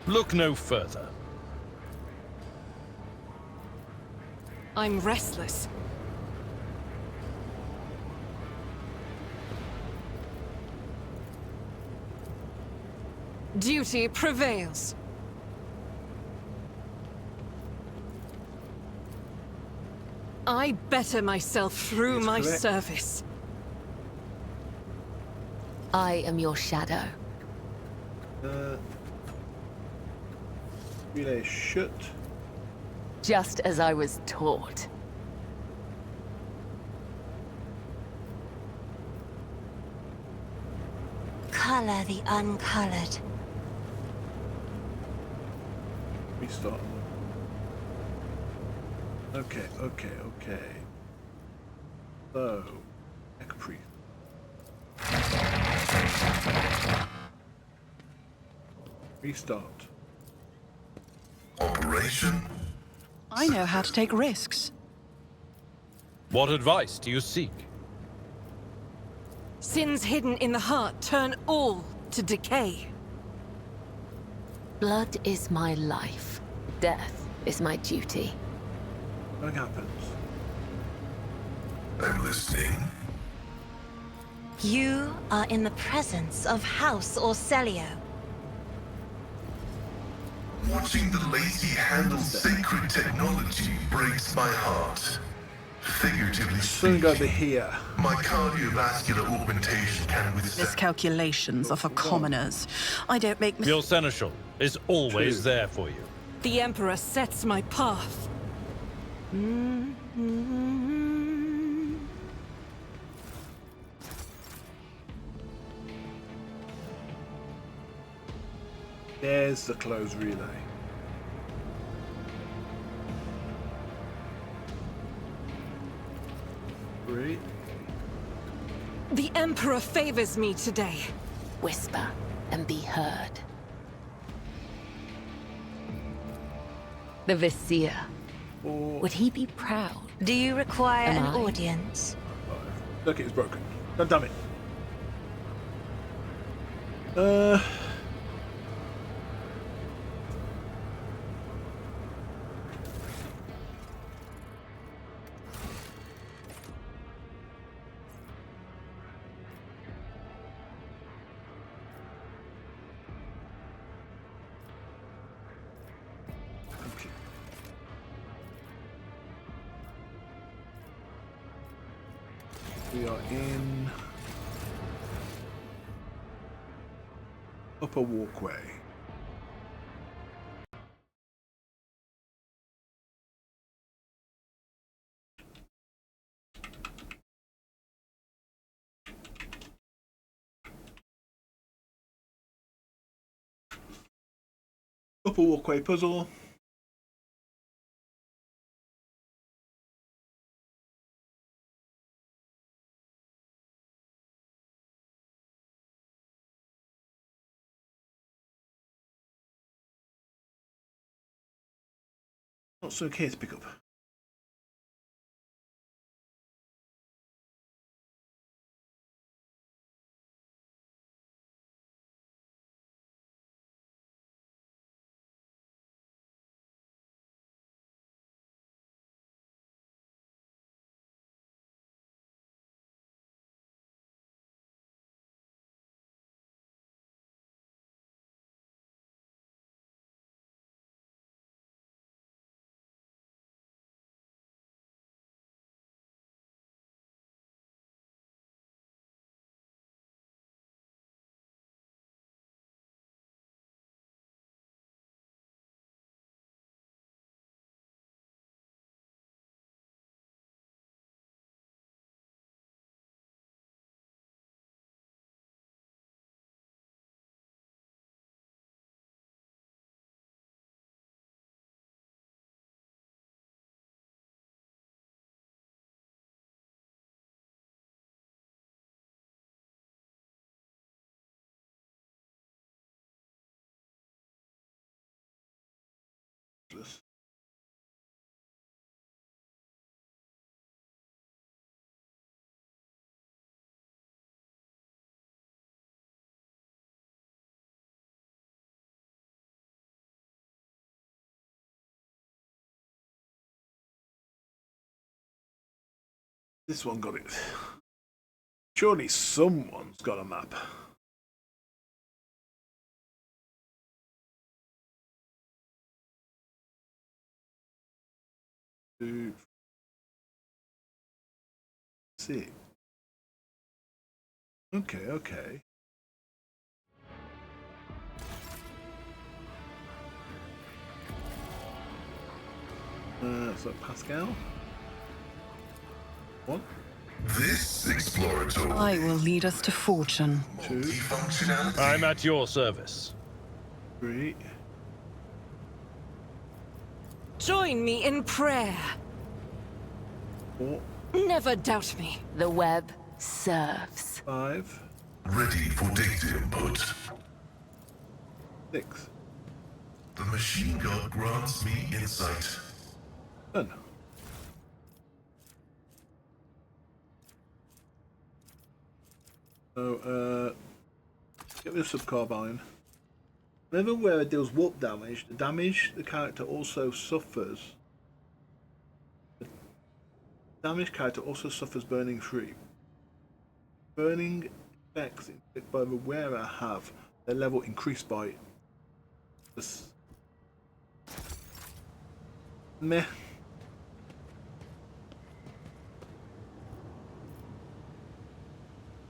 Look no further. I'm restless. Duty prevails. I better myself through my correct. service. I am your shadow. Relay shut. Just as I was taught. color the uncolored. Restart. Okay. So, Echo-Priest. Restart. Operation. I know how to take risks. What advice do you seek? Sins hidden in the heart turn all to decay. Blood is my life. Death is my duty. What happens? I'm listening. You are in the presence of House Orcelio. Watching the lazy handle sacred technology breaks my heart. Figuratively Soon speaking, over here. my cardiovascular augmentation can withstand. Miscalculations are for commoners. I don't make Your seneschal is always True. there for you. The Emperor sets my path. There's the close relay. Great. The Emperor favors me today. Whisper and be heard. The Vizier. Would he be proud? Do you require Am an I? audience? Look, it's broken. God damn it. Okay. We are in upper walkway. Upper walkway puzzle. Not so okay to pick up. This one got it. Surely someone's got a map. Two, six. Okay. So Pascal. One. This exploratory I will lead us to fortune. 2, functionality. I'm at your service. 3. Join me in prayer. 4, Never doubt me. The web serves. 5, Ready for data input. 6. The machine god grants me insight. Done. So, get rid of subcarbine. Whenever wearer deals warp damage, the damage the character also suffers. The damaged character also suffers burning 3. Burning effects inflicted by the wearer have their level increased by this. Meh.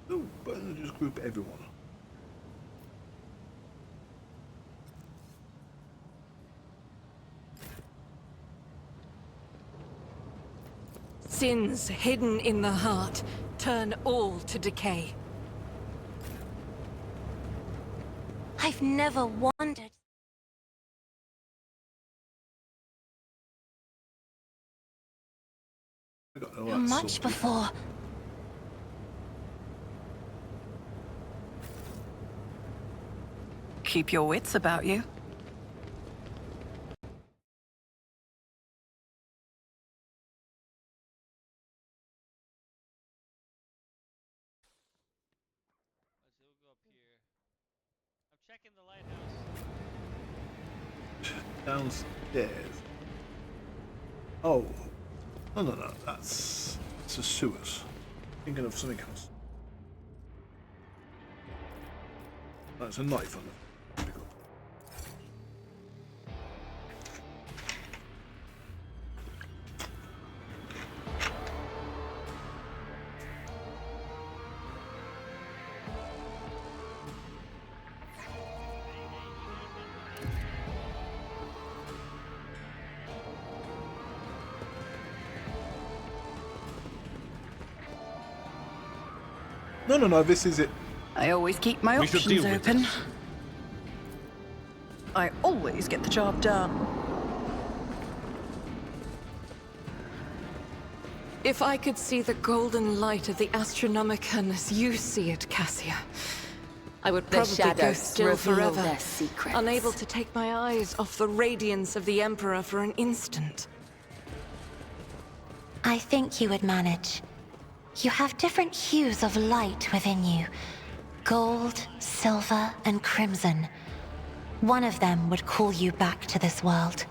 Oh, but I'll just group everyone. Sins hidden in the heart turn all to decay. I've never wondered. I got all So that much sorted. before. Keep your wits about you. Let's go up here. I'm checking the lighthouse. Downstairs. Oh. No. That's the sewers. Thinking of something else. That's a knife on it. No, this is it. I always keep my We should options deal with open. this. I always get the job done. If I could see the golden light of the Astronomicon as you see it, Cassia, I would The probably go shadows still reveal forever, their secrets. unable to take my eyes off the radiance of the Emperor for an instant. I think you would manage. You have different hues of light within you. Gold, silver, and crimson. One of them would call you back to this world.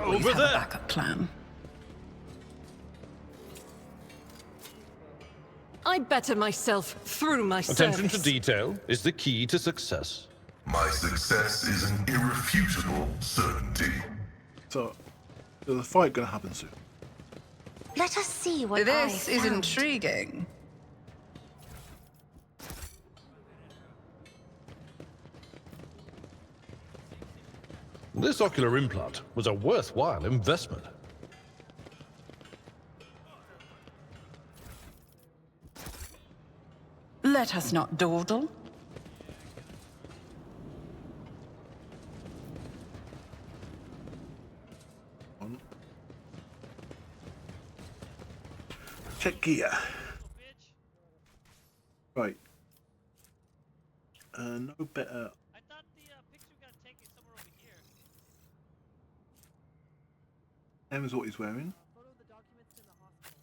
Always Over have there. a backup plan. I better myself through my Attention service. to detail is the key to success. My success is an irrefutable certainty. So, there's a fight gonna happen soon. Let us see what This I is found. intriguing. This ocular implant was a worthwhile investment. Let us not dawdle. Check gear. Right. No better. I thought the picture got taken somewhere over here. M is what he's wearing. Photo of the documents in the hospital.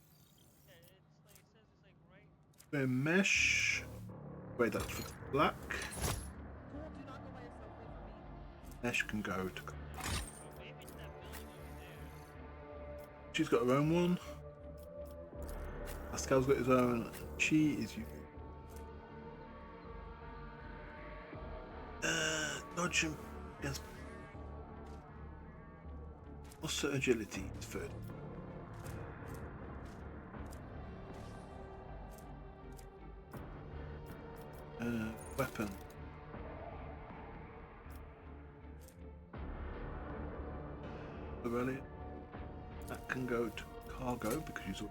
Yeah, it's like it says it's like right. Wearing mesh. Wait, that's for black. Cool, do not go by yourself. Wait for me. Mesh can go to. Oh, maybe it's that building over there. She's got her own one. Pascal's got his own. She is using. Dodge him against. Also agility is third. Weapon. Aurelia. That can go to cargo because she's.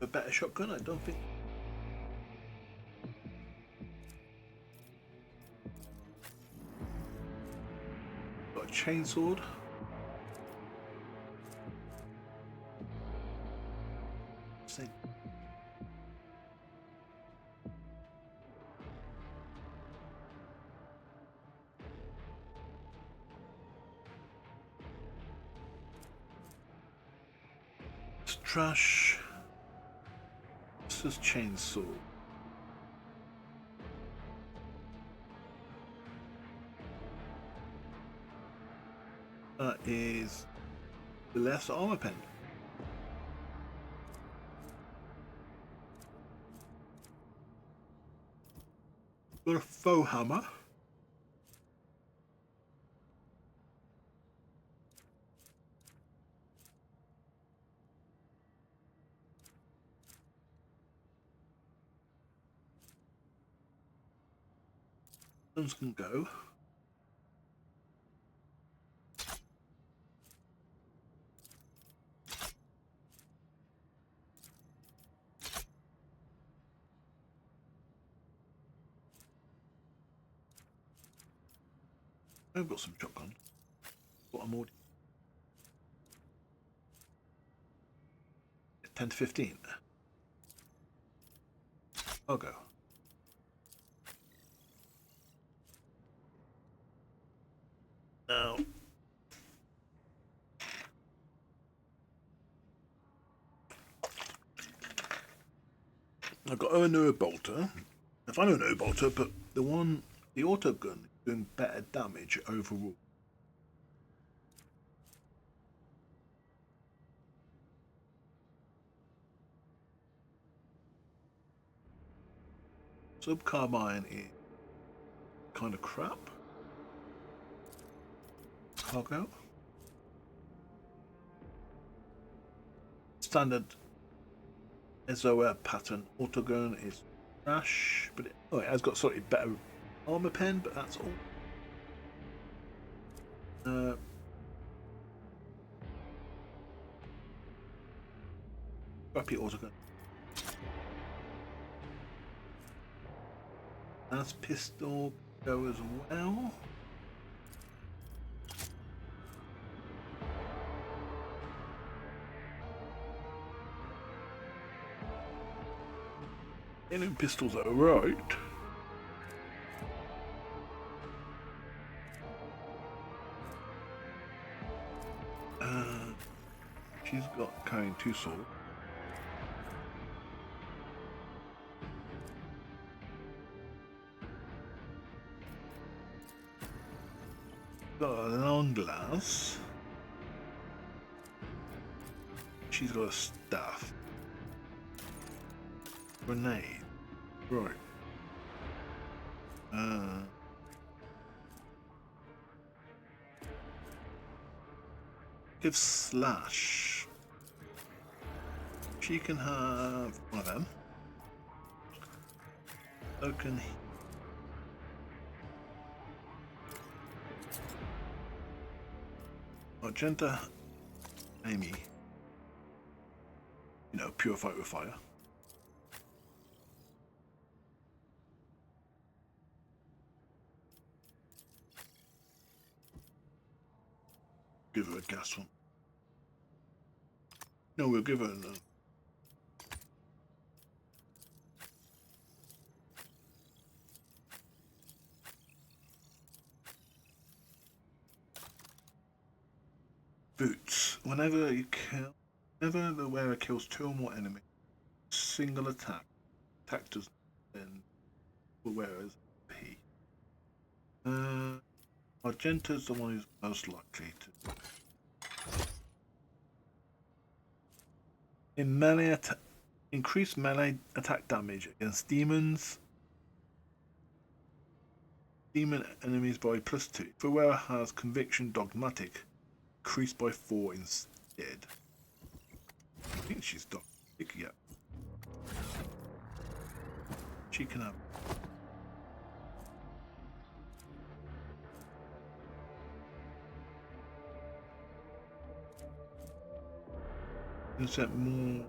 A better shotgun? I don't think. Got a chainsword. Same. It's trash. This is chainsaw. That is the less armor pen. Got a faux hammer. Those can go. I've got some shotgun. What I'm already 10 to 15. I'll go. Now I've got a no bolter. I find a no bolter, but the auto gun is doing better damage overall. Sub carbine is kind of crap. Cargo. Standard SOR pattern autogun is trash, but it has got slightly better armor pen, but that's all. Crappy autogun. That's pistol go as well. Alien pistols are right. She's got carrying 2 swords. Got a long glass. She's got a staff. Grenade. Right. Give slash. She can have one of them. So can he. Argenta, Amy. You know, pure fight with fire. Give her a gas one. No, we'll give her a boots. Whenever the wearer kills 2 or more enemies, single attack. Attack does then the wearer's P. Argenta's the one who's most likely to. In melee increase melee attack damage against demon enemies by +2. If a wearer has conviction dogmatic, increased by 4 instead. I think she's dogmatic, yeah. She can have. Insert more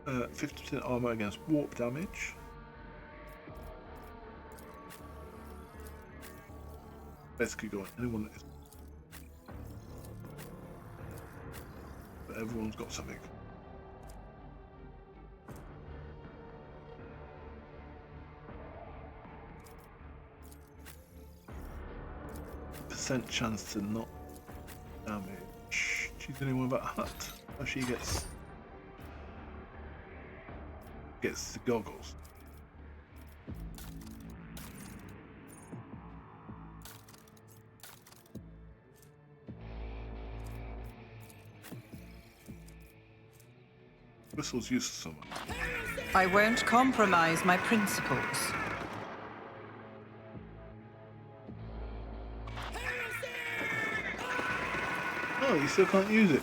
50% armor against warp damage. Basically going anyone that is. But everyone's got something. Percent chance to not damage. She's the only one about that. Oh, she gets the goggles. Whistle's used to someone. I won't compromise my principles. Oh, you still can't use it.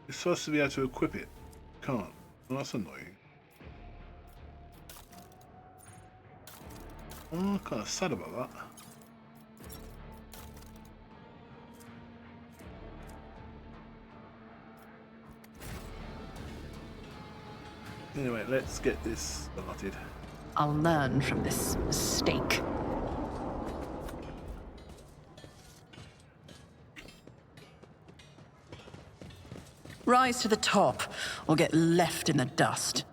You're supposed to be able to equip it. Can't. Well, that's annoying. Oh, I'm kind of sad about that. Anyway, let's get this started. I'll learn from this mistake. Rise to the top, or get left in the dust.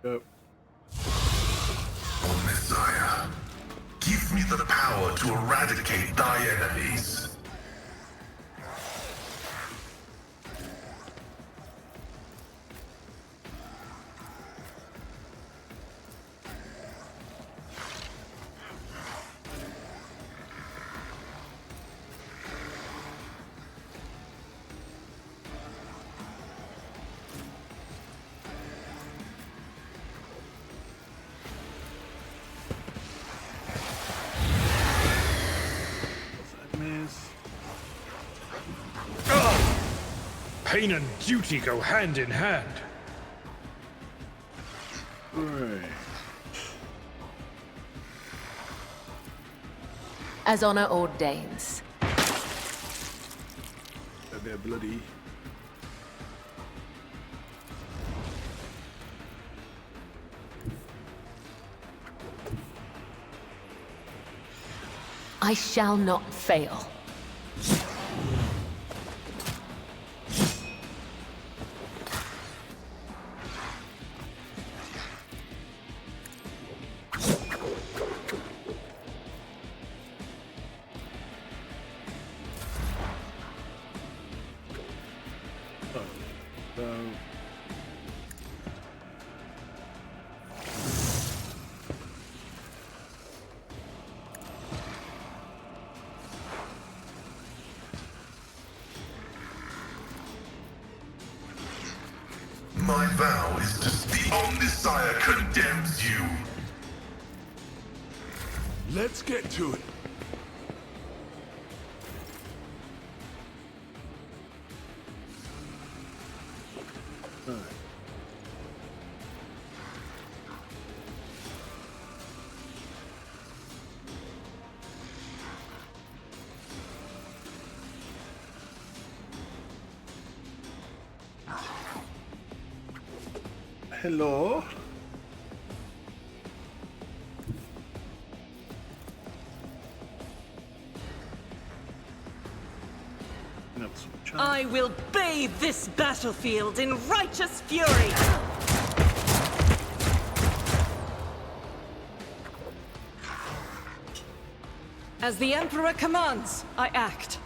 Go. O Messiah, give me the power to eradicate thy enemies. Pain and duty go hand in hand. Right. As honor ordains. They're bloody. I shall not fail. My vow is to the Omnisire condemns you. Let's get to it. Hello. I will bathe this battlefield in righteous fury! As the Emperor commands, I act.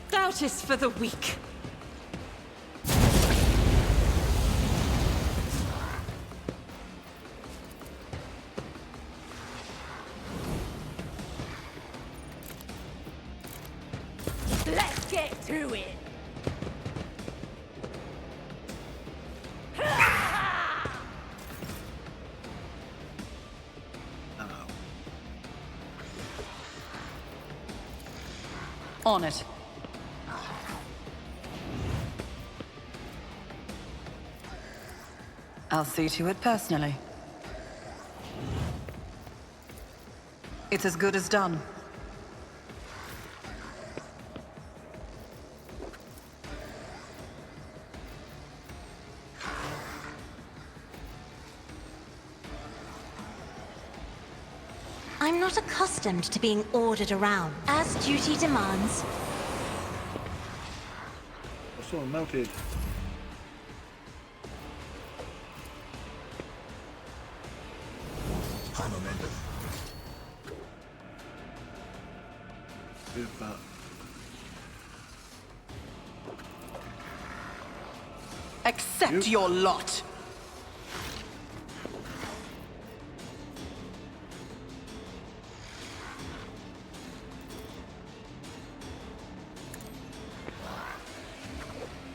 Doubt is for the weak. Let's get to it. On it. I'll see to it personally. It's as good as done. I'm not accustomed to being ordered around. As duty demands. I saw him melted. High momentum. With that. Accept your lot.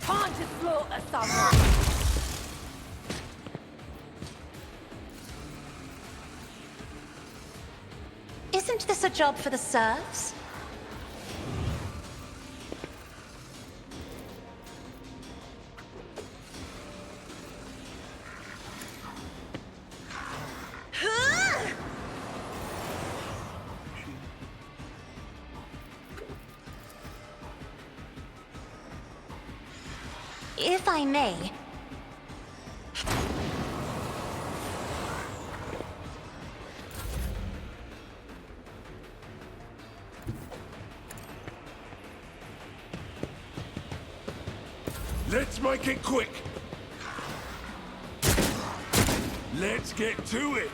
Time to slaughter someone. Isn't this a job for the serfs? If I may. Let's make it quick. Let's get to it.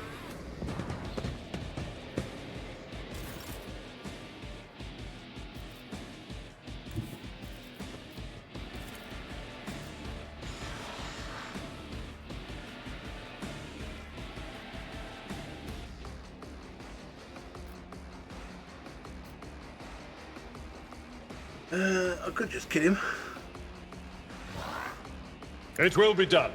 I could just kill him. It will be done.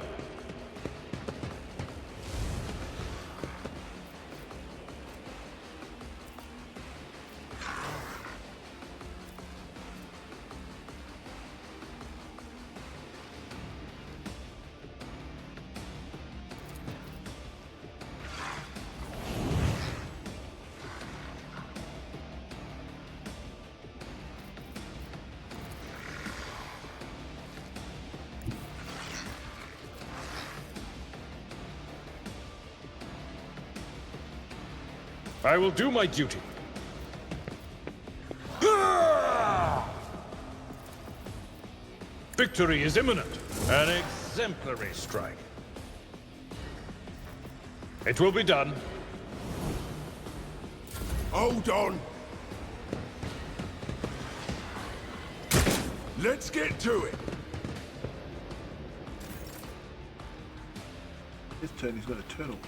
I will do my duty. Victory is imminent. An exemplary strike. It will be done. Hold on. Let's get to it. His turn, he's got a turn over.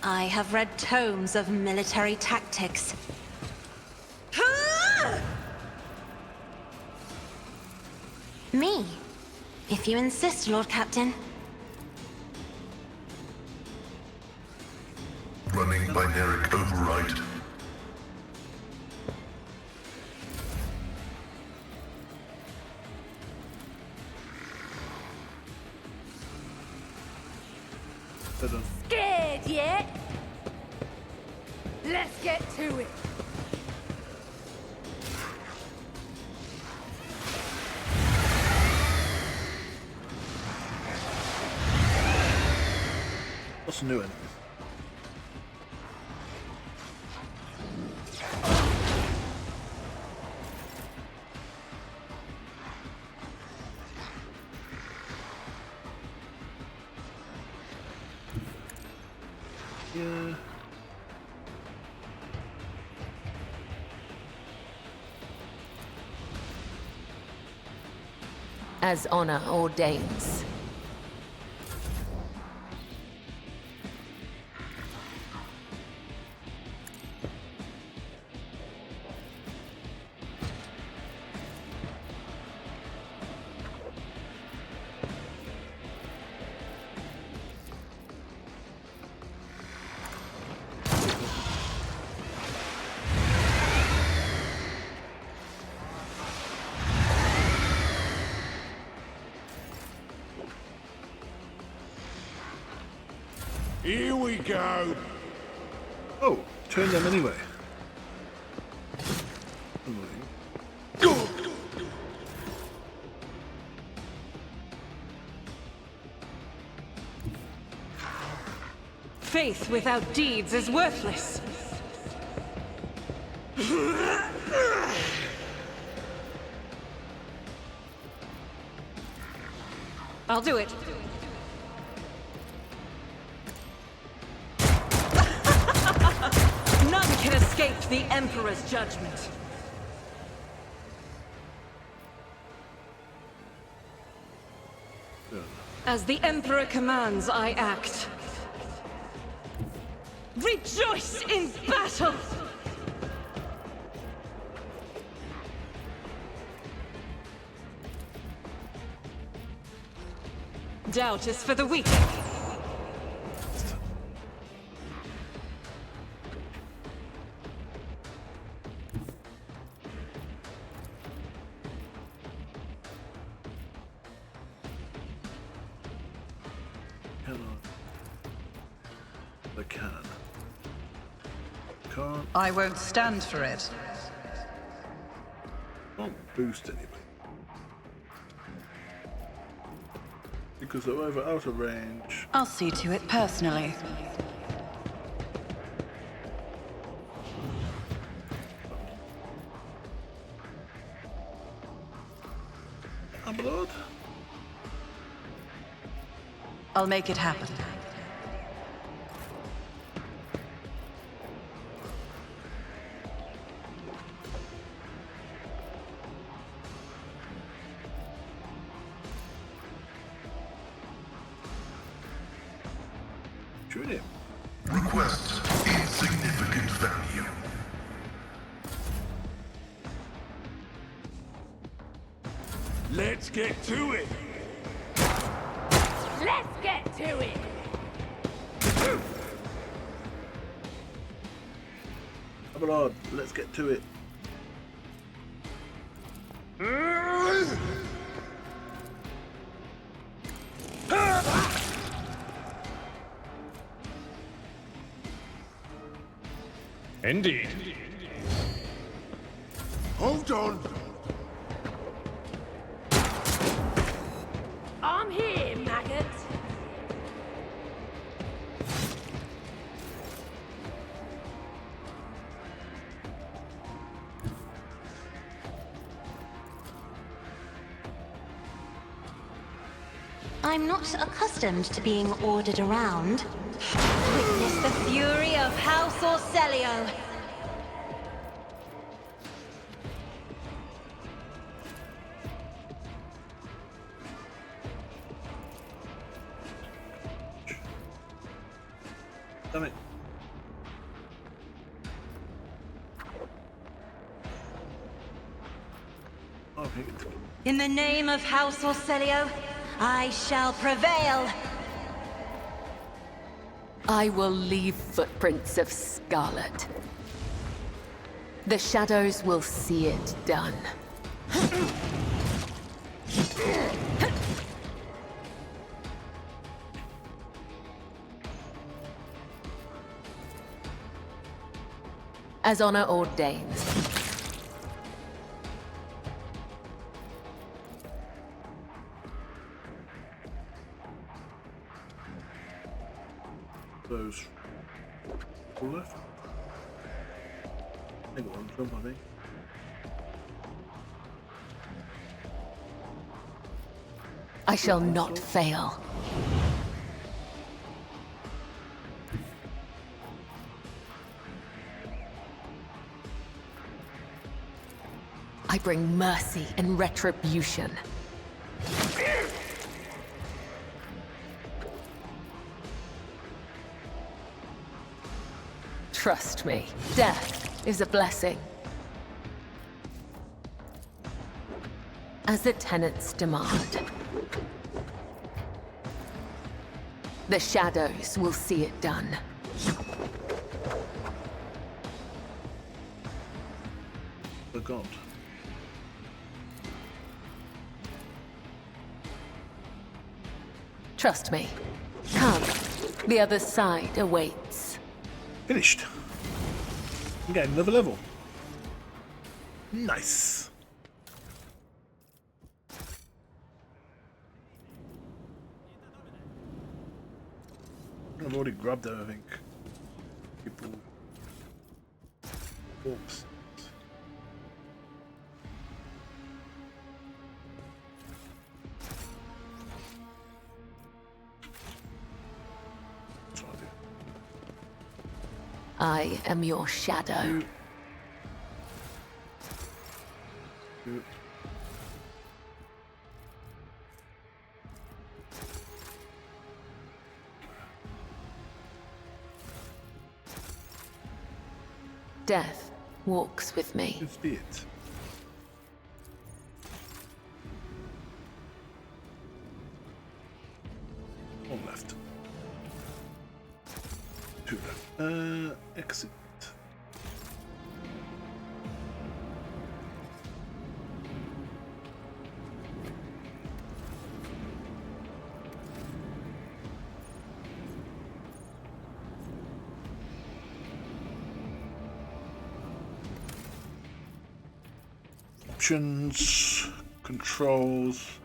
I have read tomes of military tactics. Me, if you insist, Lord Captain. Running binaric override. Scared yet? Let's get to it. What's new enemies? Yeah. As honor ordains. Here we go. Oh, turn them anyway. Faith without deeds is worthless. I'll do it. None can escape the Emperor's judgment. As the Emperor commands, I act. Rejoice in battle! Doubt is for the weak. I can. Can't. I won't stand for it. Can't boost anyway. Because they're over out of range. I'll see to it personally. Blood. I'll make it happen. Shoot him. Request insignificant value. Let's get to it. Let's get to it! Blood. Let's get to it. Indeed. Hold on. I'm here, maggot! I'm not accustomed to being ordered around. Witness the fury of House Orcelio. Damn it. Oh, In the name of House Orcelio, I shall prevail. I will leave footprints of scarlet. The shadows will see it done. As honor ordains. Those all left. I think one jump, I think. I shall not fail. I bring mercy and retribution. Trust me, death is a blessing. As the tenets demand. The shadows will see it done. The god. Trust me. Come. The other side awaits. Finished. I'm getting another level. Nice. I've already grabbed her, I think. People. Oops. I am your shadow. Death walks with me. Let's be it. One left. Two left. Exit. Options, controls.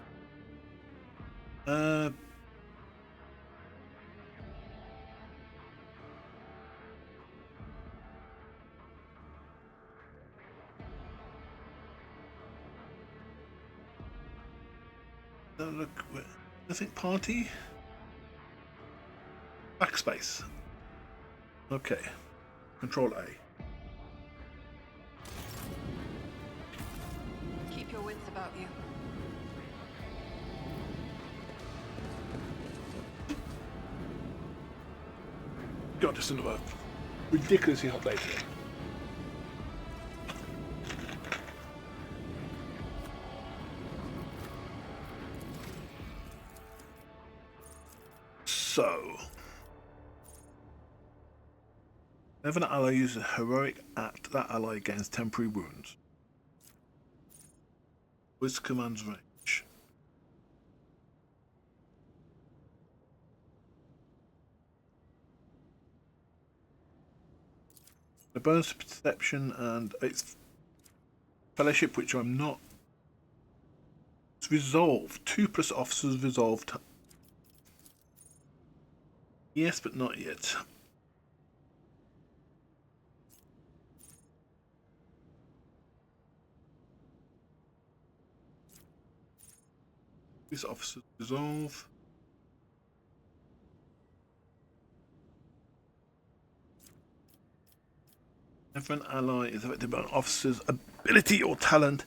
Look, I think party. Backspace. Okay. Control A. Keep your wits about you. God, just another ridiculously hot day today. So, whenever an ally uses a heroic act, that ally gains temporary wounds. With command's range. The bonus perception and its fellowship, which I'm not. It's resolved. 2+ officers resolved. Yes, but not yet. These officers resolve. If an ally is affected by an officer's ability or talent,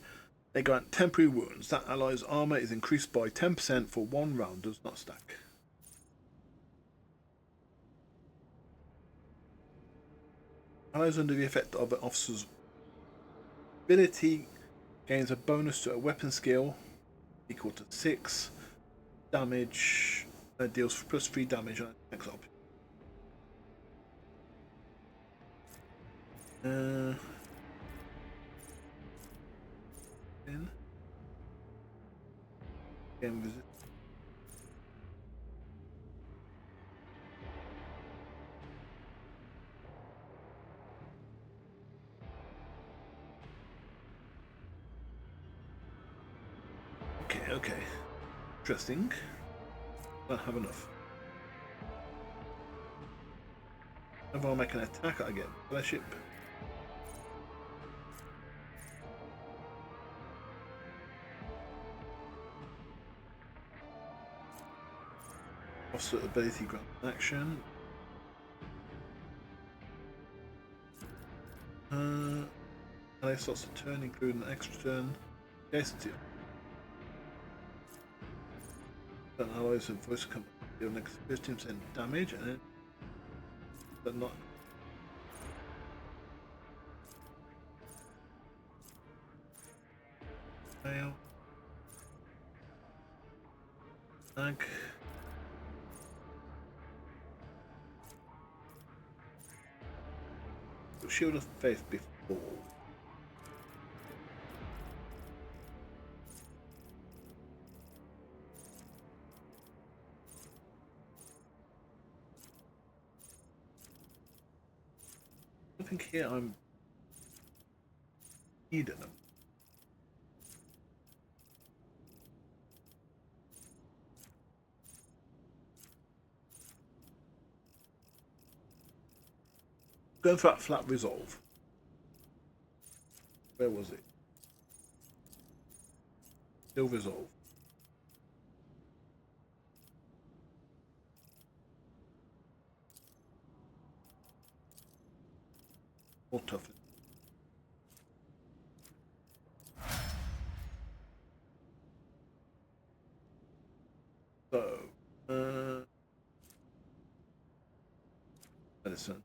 they grant temporary wounds. That ally's armor is increased by 10% for 1 round, does not stack. Allies under the effect of an officer's ability gains a bonus to a weapon skill equal to 6 damage. Deals +3 damage on next option. Again, visit. Okay. Interesting. Don't have enough. If I make an attack, I get fellowship. Officer ability grant action. Ally starts a turn, including an extra turn. Adjacency. Certain allies of voice command deal next 15% damage, and then but not. Fail. Tag. Shield of Faith before. I think here I'm Eden. Going for that flat resolve. Where was it? Still resolve. More tough. So, medicine.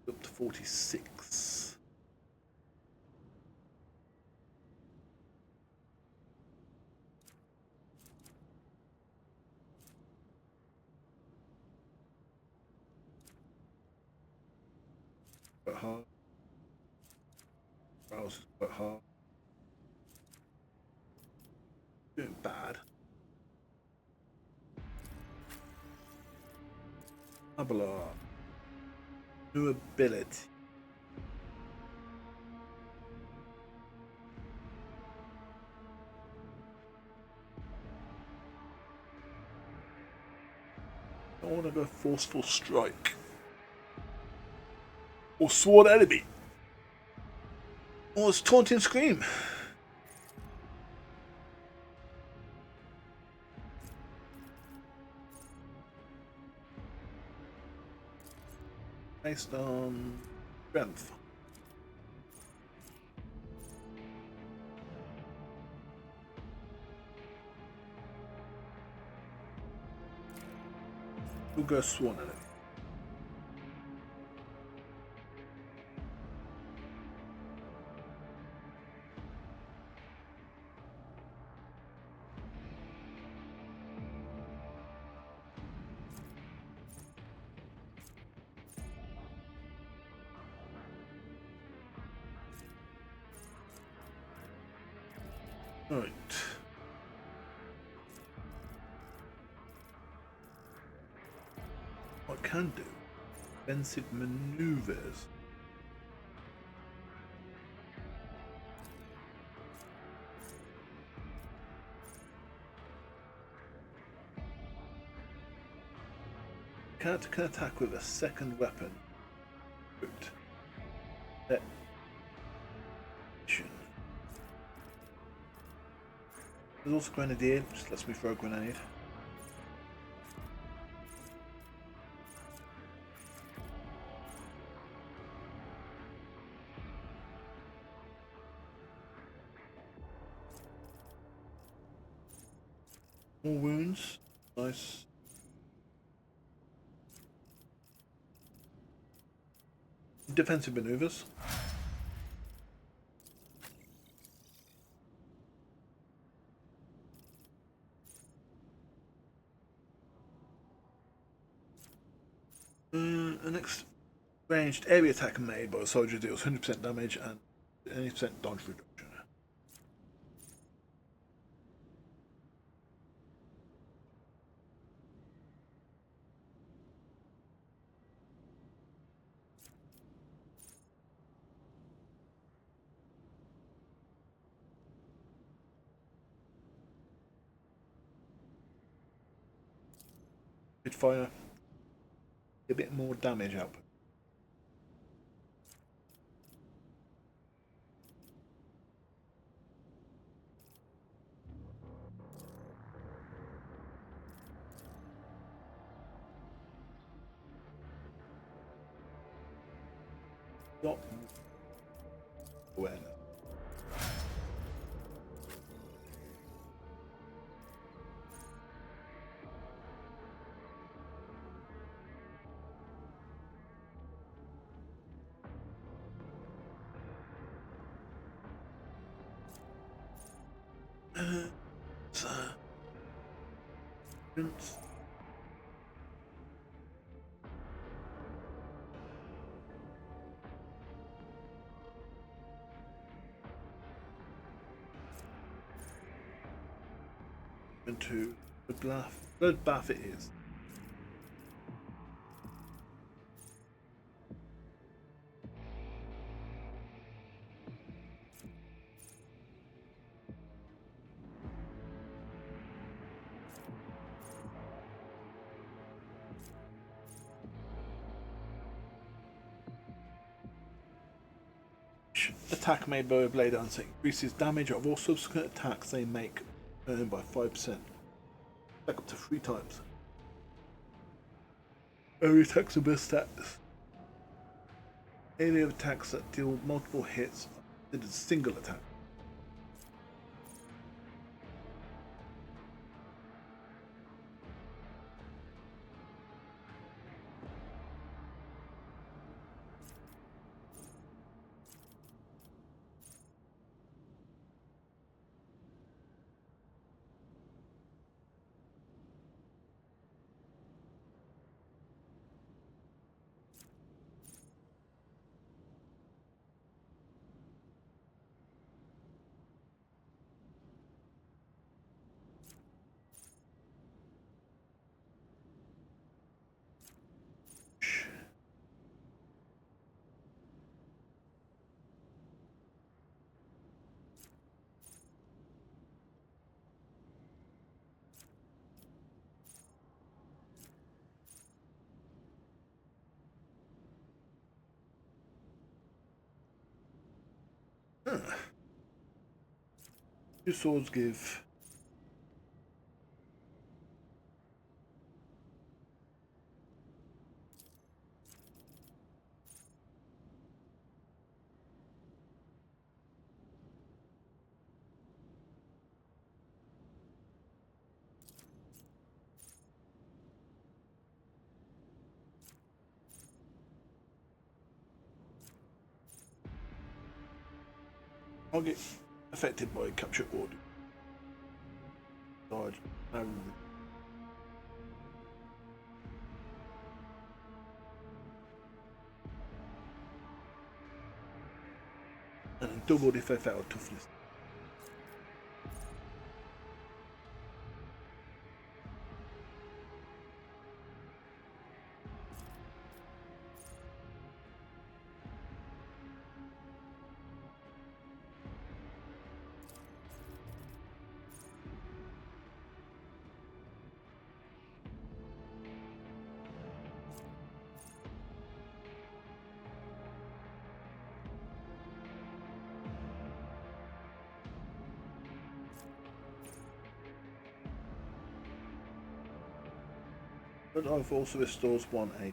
Up to 46. Quite hard. Browse is quite hard. Doing bad. Abelard. New ability. I want to go forceful strike. Or sword enemy. Or it's taunting scream. Based on strength. We'll go sworn enemy. Right. What I can do? Defensive maneuvers. Character can attack with a second weapon. Good. There's also Grenadier, just lets me throw a grenade. More wounds, nice. Defensive maneuvers. The next ranged area attack made by a soldier deals 100% damage and 80% dodge reduction. Hit fire. A bit more damage output. Not awareness. Into the bloodbath it is. Each attack made by a blade dancer increases damage of all subsequent attacks they make by 5%. Back up to 3 times. Every attacks are best stats. Any attacks that deal multiple hits are considered single attack. Two swords give I'll get affected by capture order. Dodge. And doubled if they fail toughness. But I've also restores 1/8.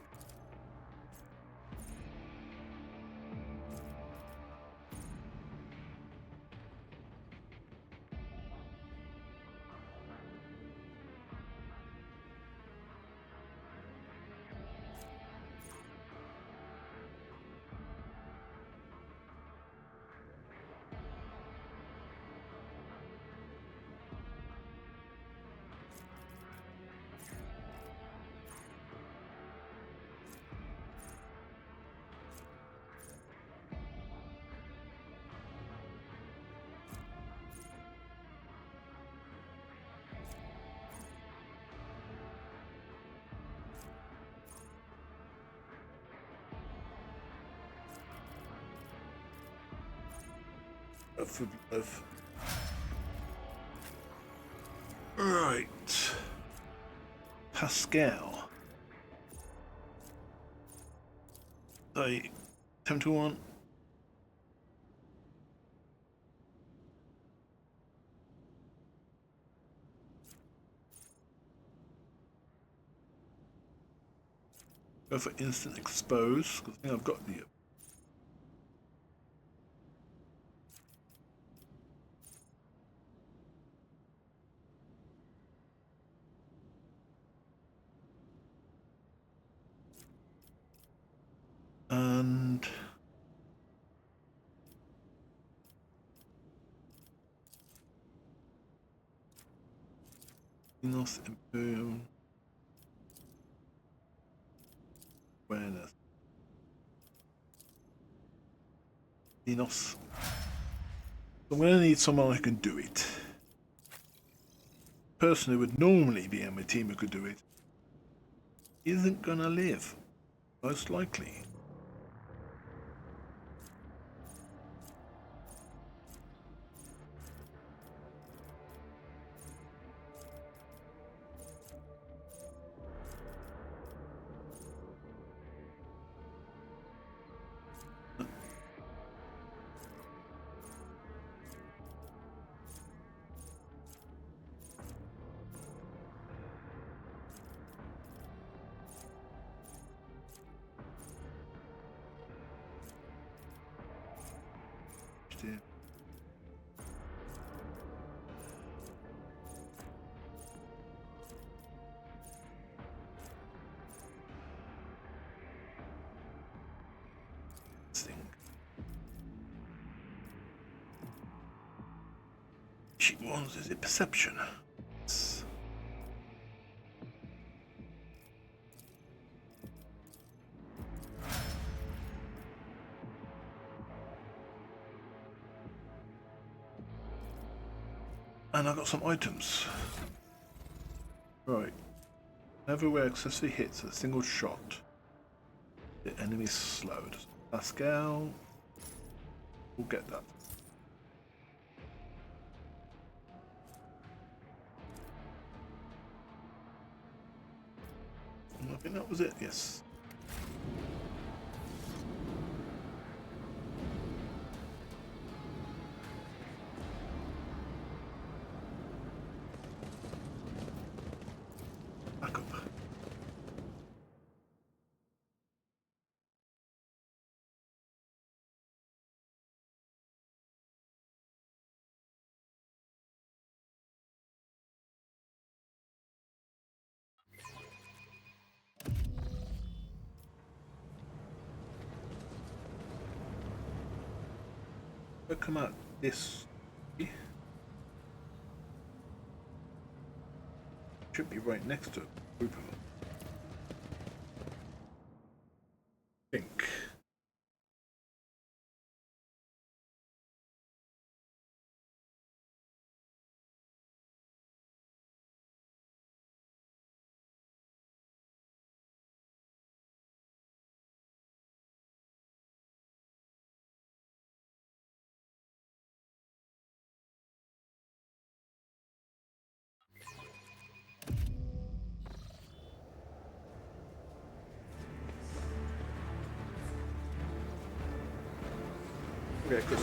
Right. Pascal. I attempt to one. Go for instant expose, because I think I've got the and Enos Imperium awareness. Enos. I'm going to need someone who can do it. The person who would normally be on my team who could do it isn't going to live, most likely. 15. She wants, is it perception? Yes. And I got some items. Right. Never where excessively hits a single shot. The enemy is slowed. Pascal. We'll get that. I think that was it, yes. Back up. We'll come out this way. Should be right next to a group of them. Think. Okay, good.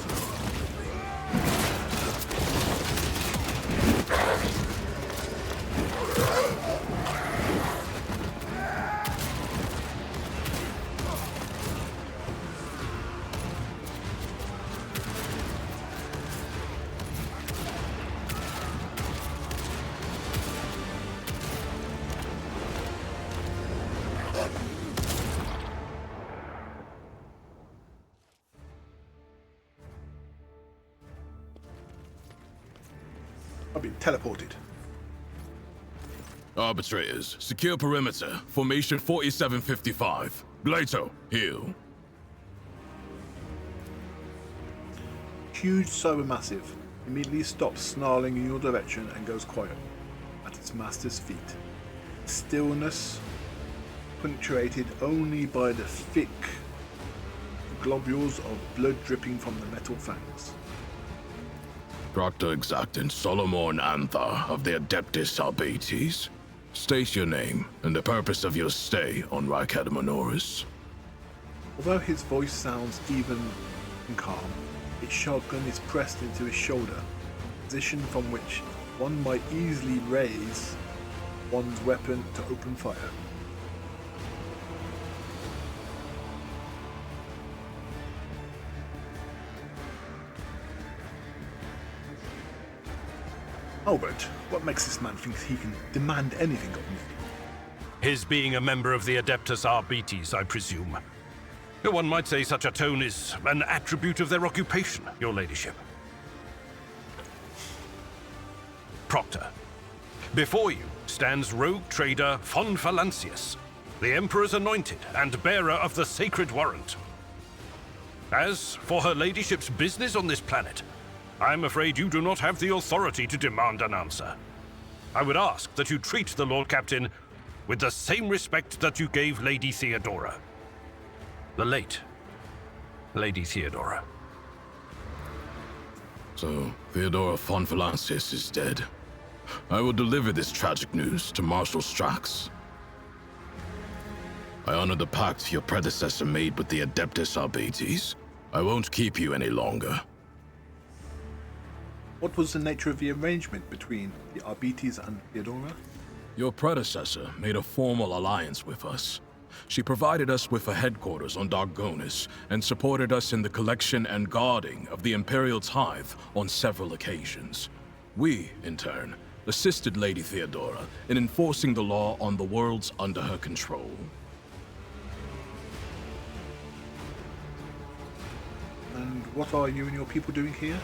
I've been teleported. Arbitrators, secure perimeter. Formation 4755. Glato, heal. Huge cybermassive immediately stops snarling in your direction and goes quiet at its master's feet. Stillness punctuated only by the thick globules of blood dripping from the metal fangs. Proctor Exactant Solomon Antha of the Adeptus Arbates. State your name and the purpose of your stay on Rykad Minoris. Although his voice sounds even and calm, its shotgun is pressed into his shoulder, a position from which one might easily raise one's weapon to open fire. Albert, what makes this man think he can demand anything of me? His being a member of the Adeptus Arbates, I presume. One might say such a tone is an attribute of their occupation, your ladyship. Proctor, before you stands rogue trader von Valancius, the Emperor's anointed and bearer of the sacred warrant. As for her ladyship's business on this planet, I'm afraid you do not have the authority to demand an answer. I would ask that you treat the Lord Captain with the same respect that you gave Lady Theodora. The late Lady Theodora. So, Theodora von Valancius is dead. I will deliver this tragic news to Marshal Strax. I honor the pact your predecessor made with the Adeptus Arbates. I won't keep you any longer. What was the nature of the arrangement between the Arbates and Theodora? Your predecessor made a formal alliance with us. She provided us with a headquarters on Dargonis and supported us in the collection and guarding of the Imperial tithe on several occasions. We, in turn, assisted Lady Theodora in enforcing the law on the worlds under her control. And what are you and your people doing here?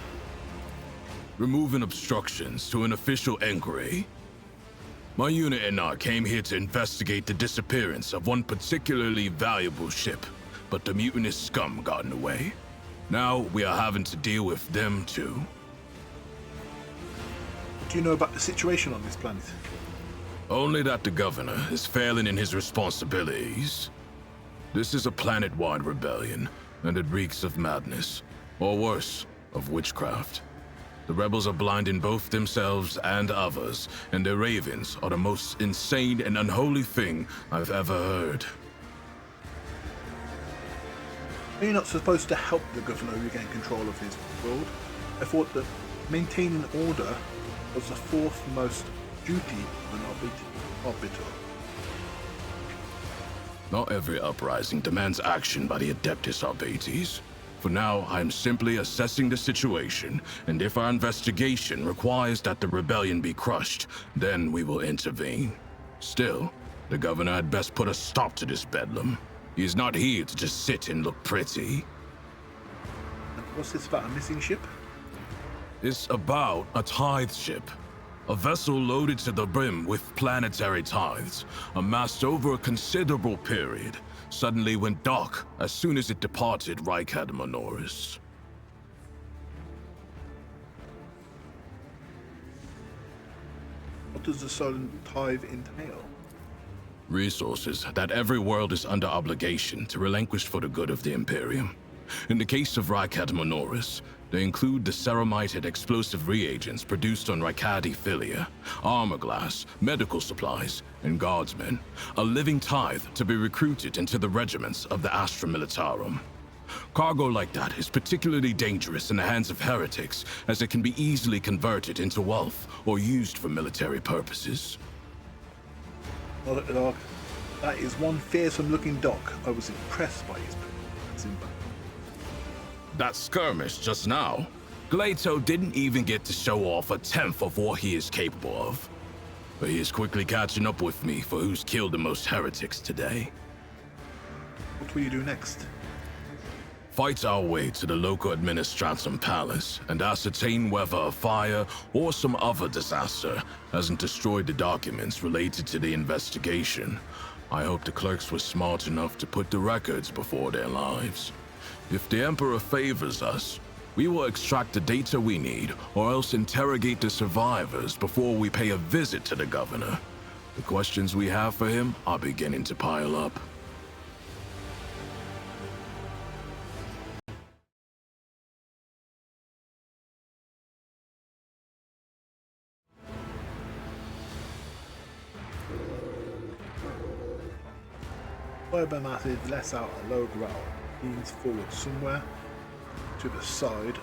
Removing obstructions to an official inquiry. My unit and I came here to investigate the disappearance of one particularly valuable ship, but the mutinous scum got in the way. Now we are having to deal with them too. What do you know about the situation on this planet? Only that the governor is failing in his responsibilities. This is a planet-wide rebellion, and it reeks of madness, or worse, of witchcraft. The rebels are blinding both themselves and others, and their ravens are the most insane and unholy thing I've ever heard. Are you not supposed to help the governor regain control of his world? I thought that maintaining order was the fourth most duty of an arbiter. Not every uprising demands action by the Adeptus Arbates. For now, I'm simply assessing the situation, and if our investigation requires that the rebellion be crushed, then we will intervene. Still, the governor had best put a stop to this bedlam. He is not here to just sit and look pretty. And what's this about a missing ship? It's about a tithe ship. A vessel loaded to the brim with planetary tithes, amassed over a considerable period, suddenly went dark as soon as it departed Reichadamanoris. What does the stolen tithe entail? Resources that every world is under obligation to relinquish for the good of the Imperium. In the case of Reichadamanoris, they include the ceramited explosive reagents produced on Raikadi Philia, armor glass, medical supplies, and guardsmen, a living tithe to be recruited into the regiments of the Astra Militarum. Cargo like that is particularly dangerous in the hands of heretics, as it can be easily converted into wealth or used for military purposes. Well, dog, that is one fearsome-looking dock. I was impressed by his presence. That skirmish just now, Glato didn't even get to show off a tenth of what he is capable of. But he is quickly catching up with me for who's killed the most heretics today. What will you do next? Fight our way to the local Ministorum Palace and ascertain whether a fire or some other disaster hasn't destroyed the documents related to the investigation. I hope the clerks were smart enough to put the records before their lives. If the Emperor favors us, we will extract the data we need, or else interrogate the survivors before we pay a visit to the governor. The questions we have for him are beginning to pile up. Obermath lets out a low growl, leans forward somewhere to the side.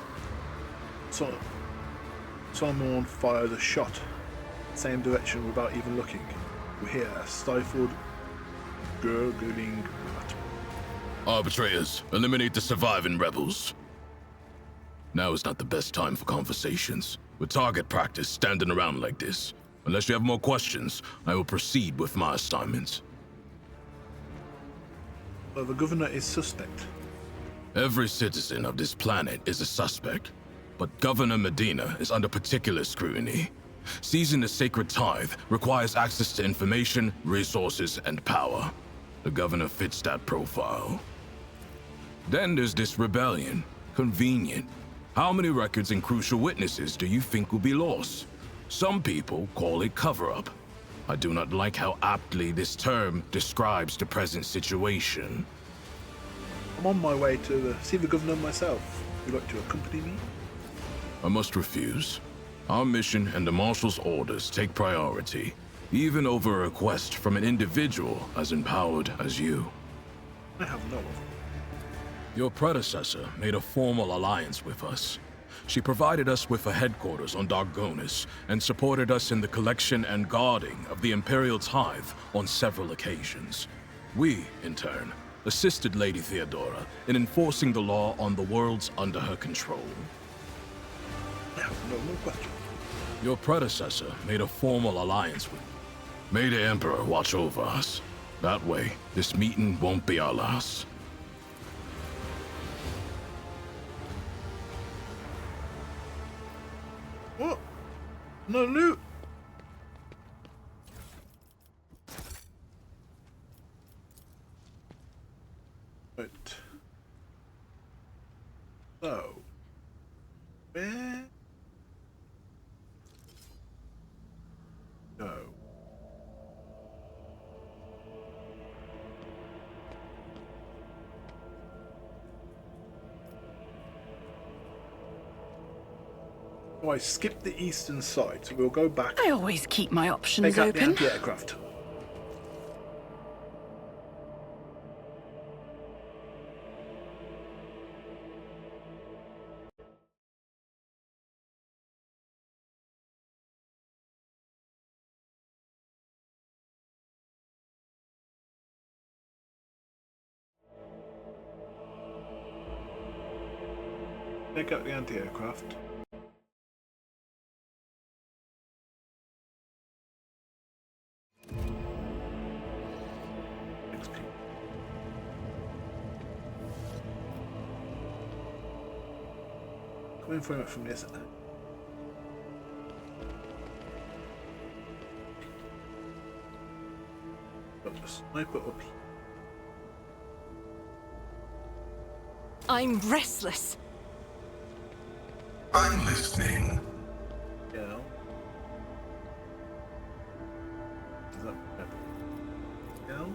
Someone fires a shot, same direction without even looking. We hear a stifled, gurgling rattle. Arbitrators, eliminate the surviving rebels. Now is not the best time for conversations. With target practice standing around like this. Unless you have more questions, I will proceed with my assignments. Well, the governor is suspect. Every citizen of this planet is a suspect, but Governor Medina is under particular scrutiny. Seizing the sacred tithe requires access to information, resources, and power. The governor fits that profile. Then there's this rebellion. Convenient. How many records and crucial witnesses do you think will be lost? Some people call it cover-up. I do not like how aptly this term describes the present situation. I'm on my way to see the governor myself. Would you like to accompany me? I must refuse. Our mission and the Marshal's orders take priority, even over a request from an individual as empowered as you. I have no. Your predecessor made a formal alliance with us. She provided us with a headquarters on Dargonis and supported us in the collection and guarding of the Imperial tithe on several occasions. We, in turn, assisted Lady Theodora in enforcing the law on the worlds under her control. No more questions. Your predecessor made a formal alliance with... May the Emperor watch over us. That way, this meeting won't be our last. What? No loot? Right. So, where? Go. Oh, I skipped the eastern side, so we'll go back. I always keep my options Take out the open. anti-aircraft. Take out the anti-aircraft. XP. Coming from this. Got the sniper up here. I'm restless. I'm listening. Yeah. Is that better? Yeah.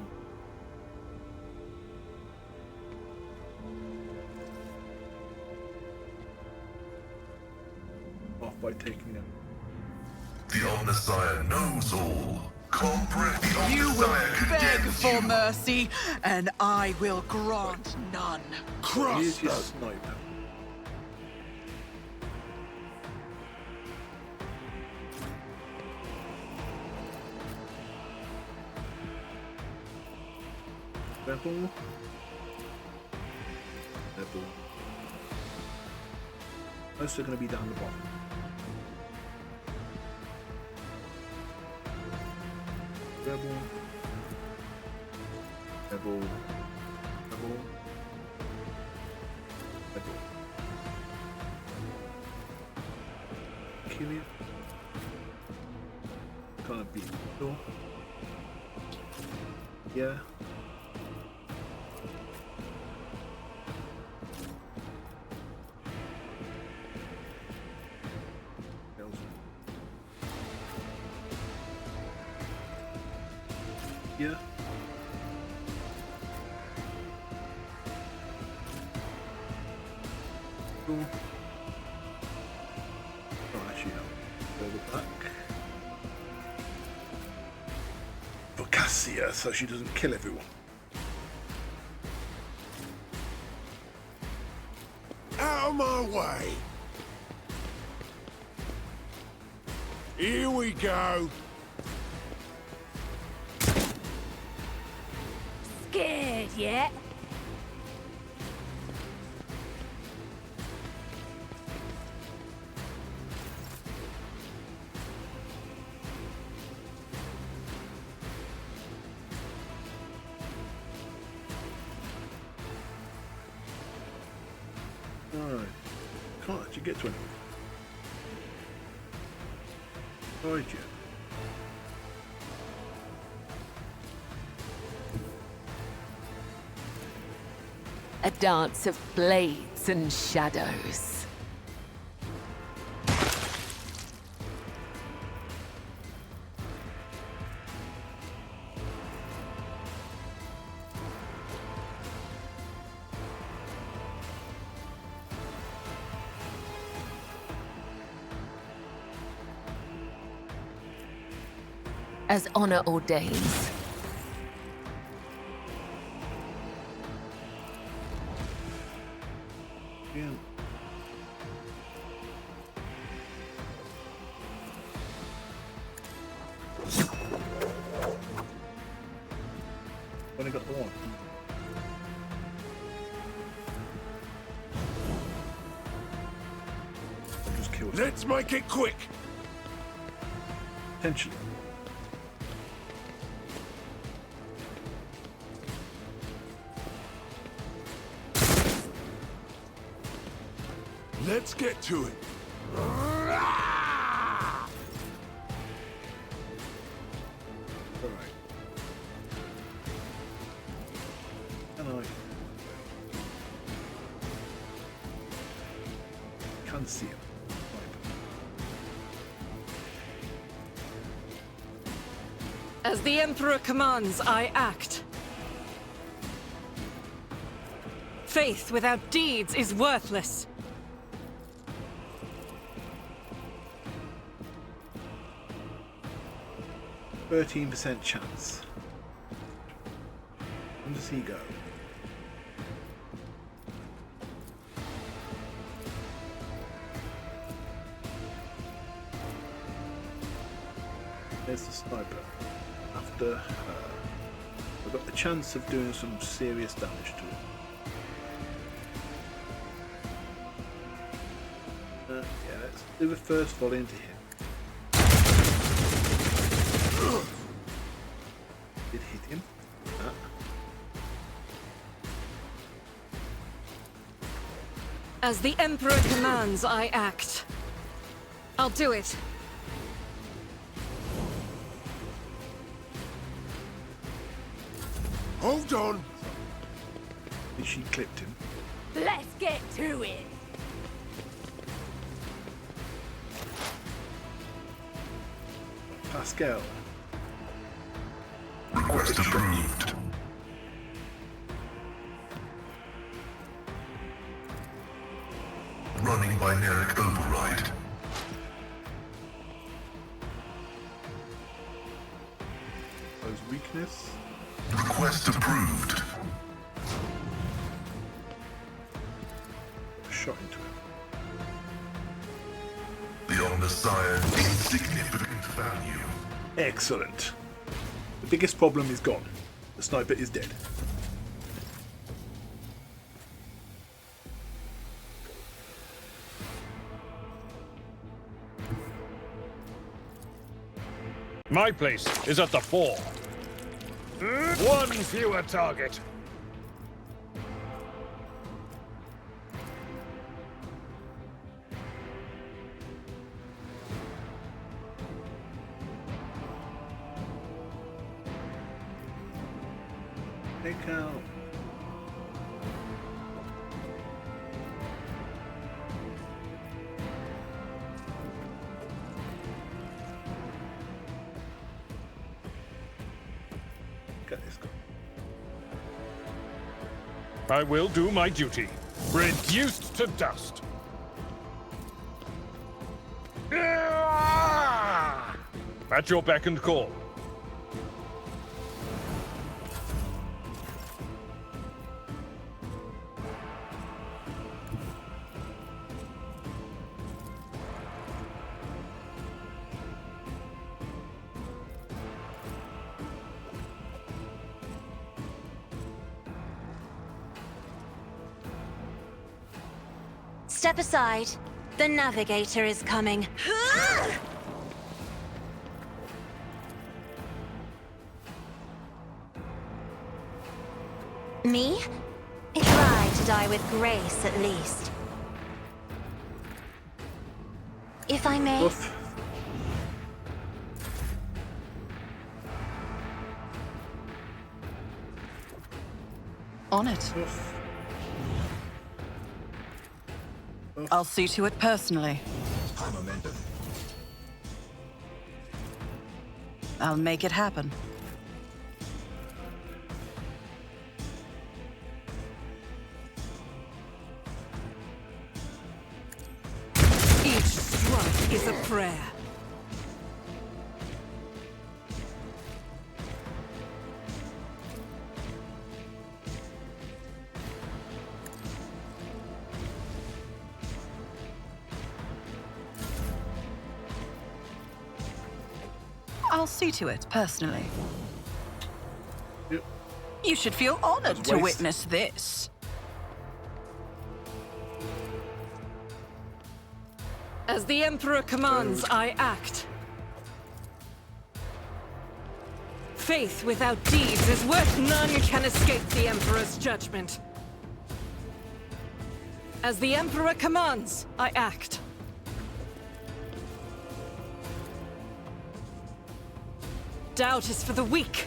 Off by taking them. The Omnissiah knows all. The You will Omnissiah beg condemns for you. mercy, and I will grant none. Here's your sniper. Rebel. Rebel. Most are going to be down the bottom. Rebel. Rebel. Rebel. Rebel. Kill it. Can't beat the door. Yeah. Yeah. Cool. Oh, actually, no. Further back. For Cassia, so she doesn't kill everyone. Out of my way! Here we go! Scared yet? Alright. Can't actually get to anyone. Right, yeah. A dance of blades and shadows. As honor ordains. Yeah. Gonna got the one. Just kill us. Let's make it quick. Potentially. Let's get to it. Alright. Can I? Can't see him. As the Emperor commands, I act. Faith without deeds is worthless. 13% chance. When does he go? There's the sniper. After I've got the chance of doing some serious damage to it. Yeah, let's do the first volley into him. Did hit him. As the Emperor commands, I act. I'll do it. Hold on. She clipped him. Let's get to it. Pascal. Request approved. Running binaric override. Those weakness. Request approved. Shot into him. The Omnissiah insignificant value. Excellent. The biggest problem is gone. The sniper is dead. My place is at the fore. One fewer target. Take out. Get this guy. I will do my duty. Reduced to dust. At your beck and call. Step aside. The navigator is coming. Me? Try to die with grace, at least. If I may. Oof. On it. Oof. I'll see to it personally. Momentum. I'll make it happen. Each strike is a prayer. I'll see to it personally. Yep. You should feel honored That's to waste. witness this. As the Emperor commands, I act. Faith without deeds is worth none can escape the Emperor's judgment. As the Emperor commands, I act. Doubt is for the weak.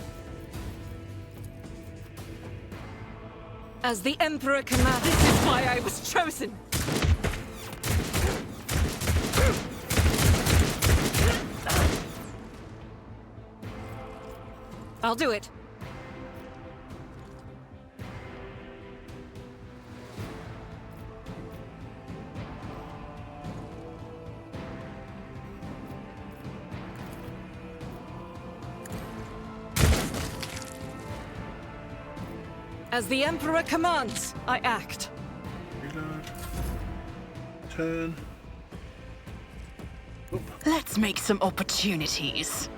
As the Emperor commands, this is why I was chosen. I'll do it. As the Emperor commands, I act. Reload. Turn. Let's make some opportunities.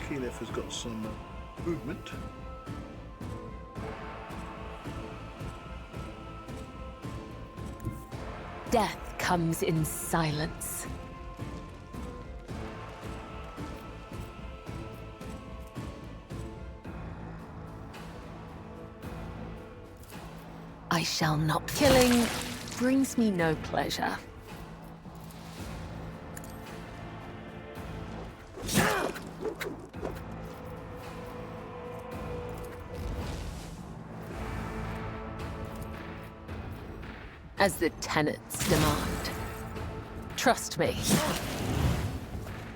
Keyleth has got some movement. Death comes in silence. I shall not. Killing brings me no pleasure. As the tenets demand. Trust me.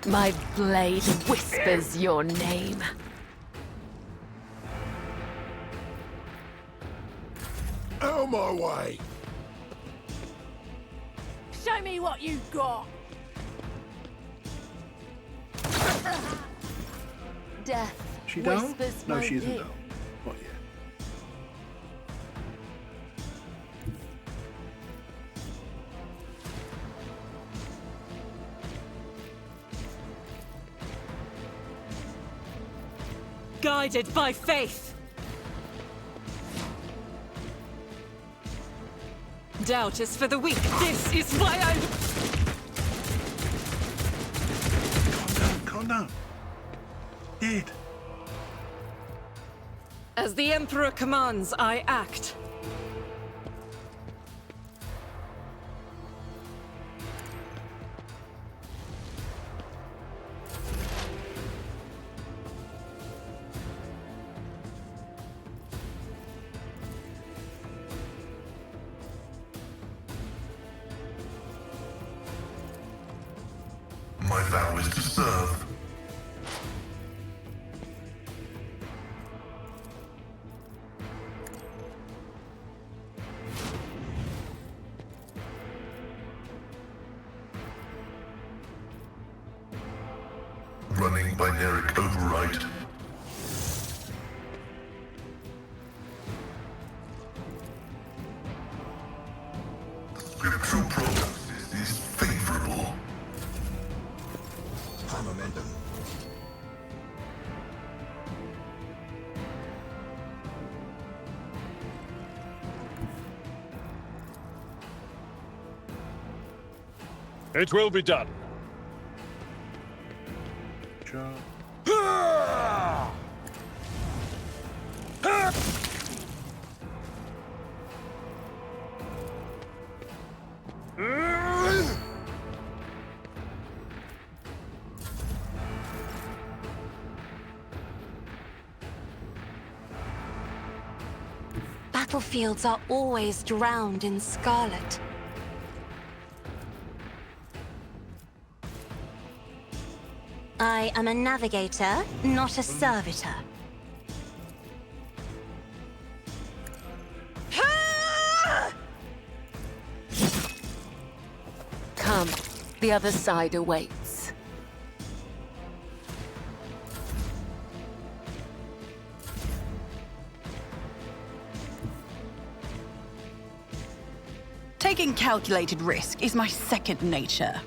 My blade whispers your name. Out of my way! Show me what you've got. Death She down? whispers No, my she isn't name. down. Not yet. Guided by faith. Doubt is for the weak. This is why I... Calm down. Dead. As the Emperor commands, I act. My vow is to serve. Running binaric override. Scriptural prognosis is favorable. High momentum. It will be done. Sure. Battlefields are always drowned in scarlet. I am a navigator, not a servitor. Come, the other side awaits. Taking calculated risk is my second nature.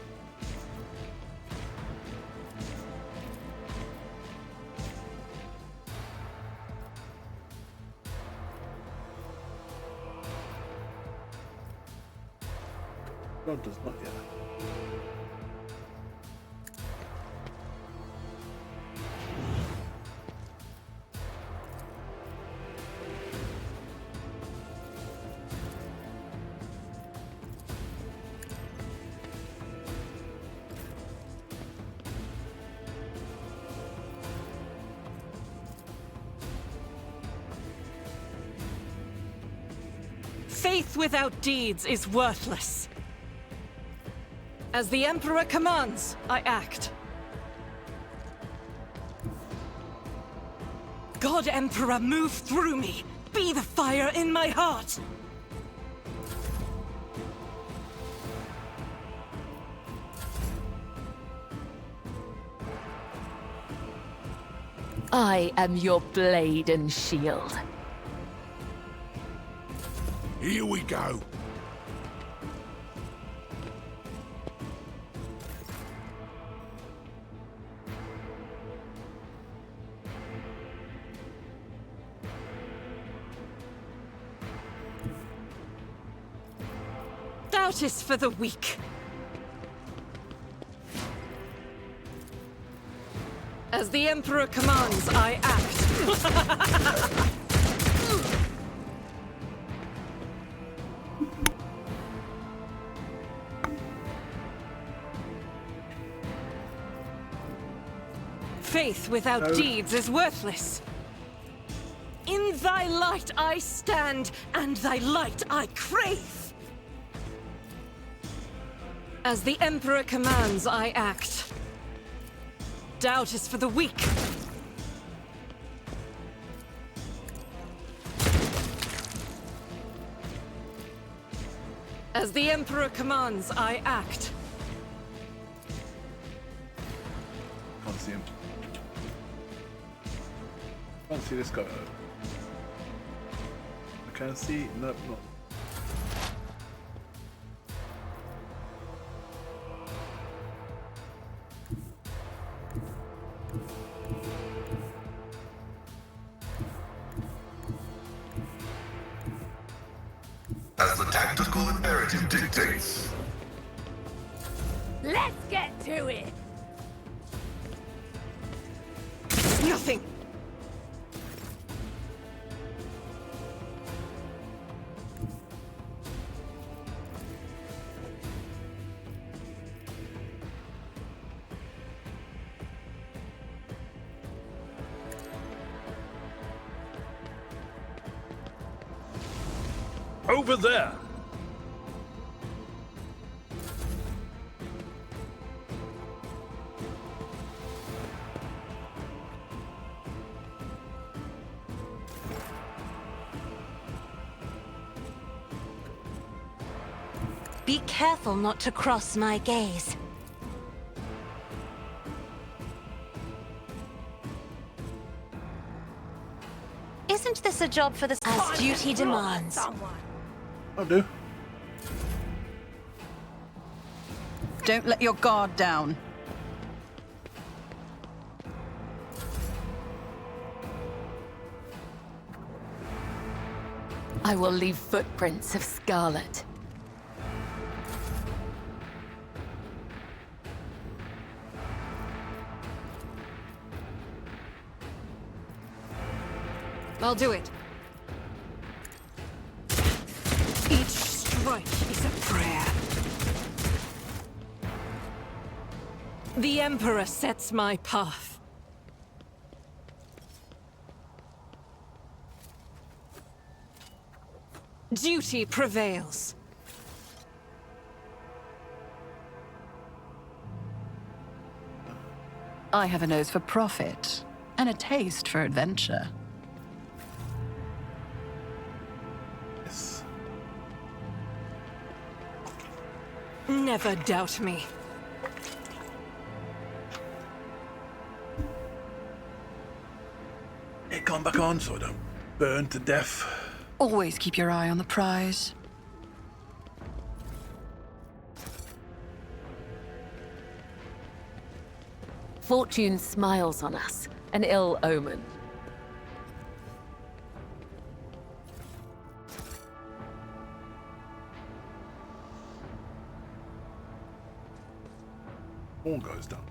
God does not yet. Faith without deeds is worthless. As the Emperor commands, I act. God Emperor, move through me. Be the fire in my heart. I am your blade and shield. Here we go. Doubt is for the weak. As the Emperor commands, I act. Faith without deeds is worthless. In thy light I stand, and thy light I crave. As the Emperor commands, I act. Doubt is for the weak. As the Emperor commands, I act. Can't see him. Can't see this guy. I can see. Nope, not. As the tactical imperative dictates. Let's get to it! Nothing! Over there! Be careful not to cross my gaze. Isn't this a job for the... As duty demands. I'll do. Don't let your guard down. I will leave footprints of scarlet. I'll do it. Each strike is a prayer. The Emperor sets my path. Duty prevails. I have a nose for profit and a taste for adventure. Yes. Never doubt me. It gone back on so I don't burn to death. Always keep your eye on the prize. Fortune smiles on us, an ill omen. All goes down.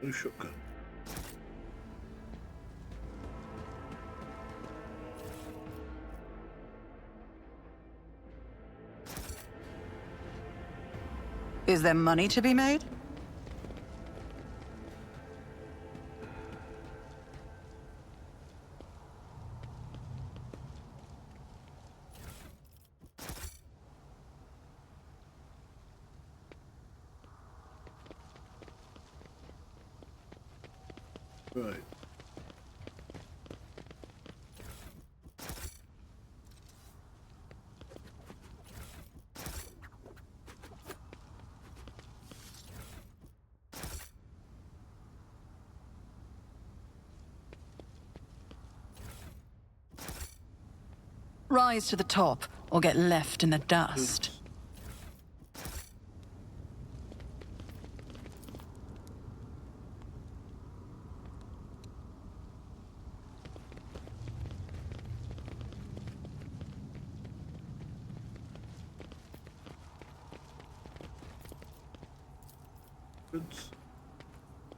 New shotgun. Is there money to be made? Right. Rise to the top, or get left in the dust.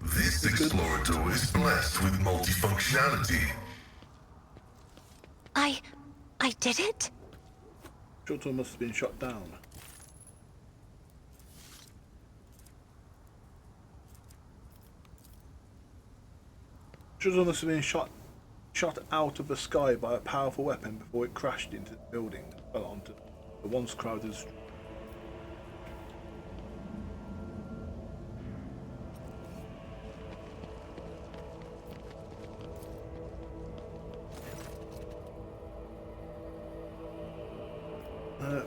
This explorator is blessed with multifunctionality. I did it? Shuttle must have been shot down. Shuttle must have been shot out of the sky by a powerful weapon before it crashed into the building and fell onto the once crowded street.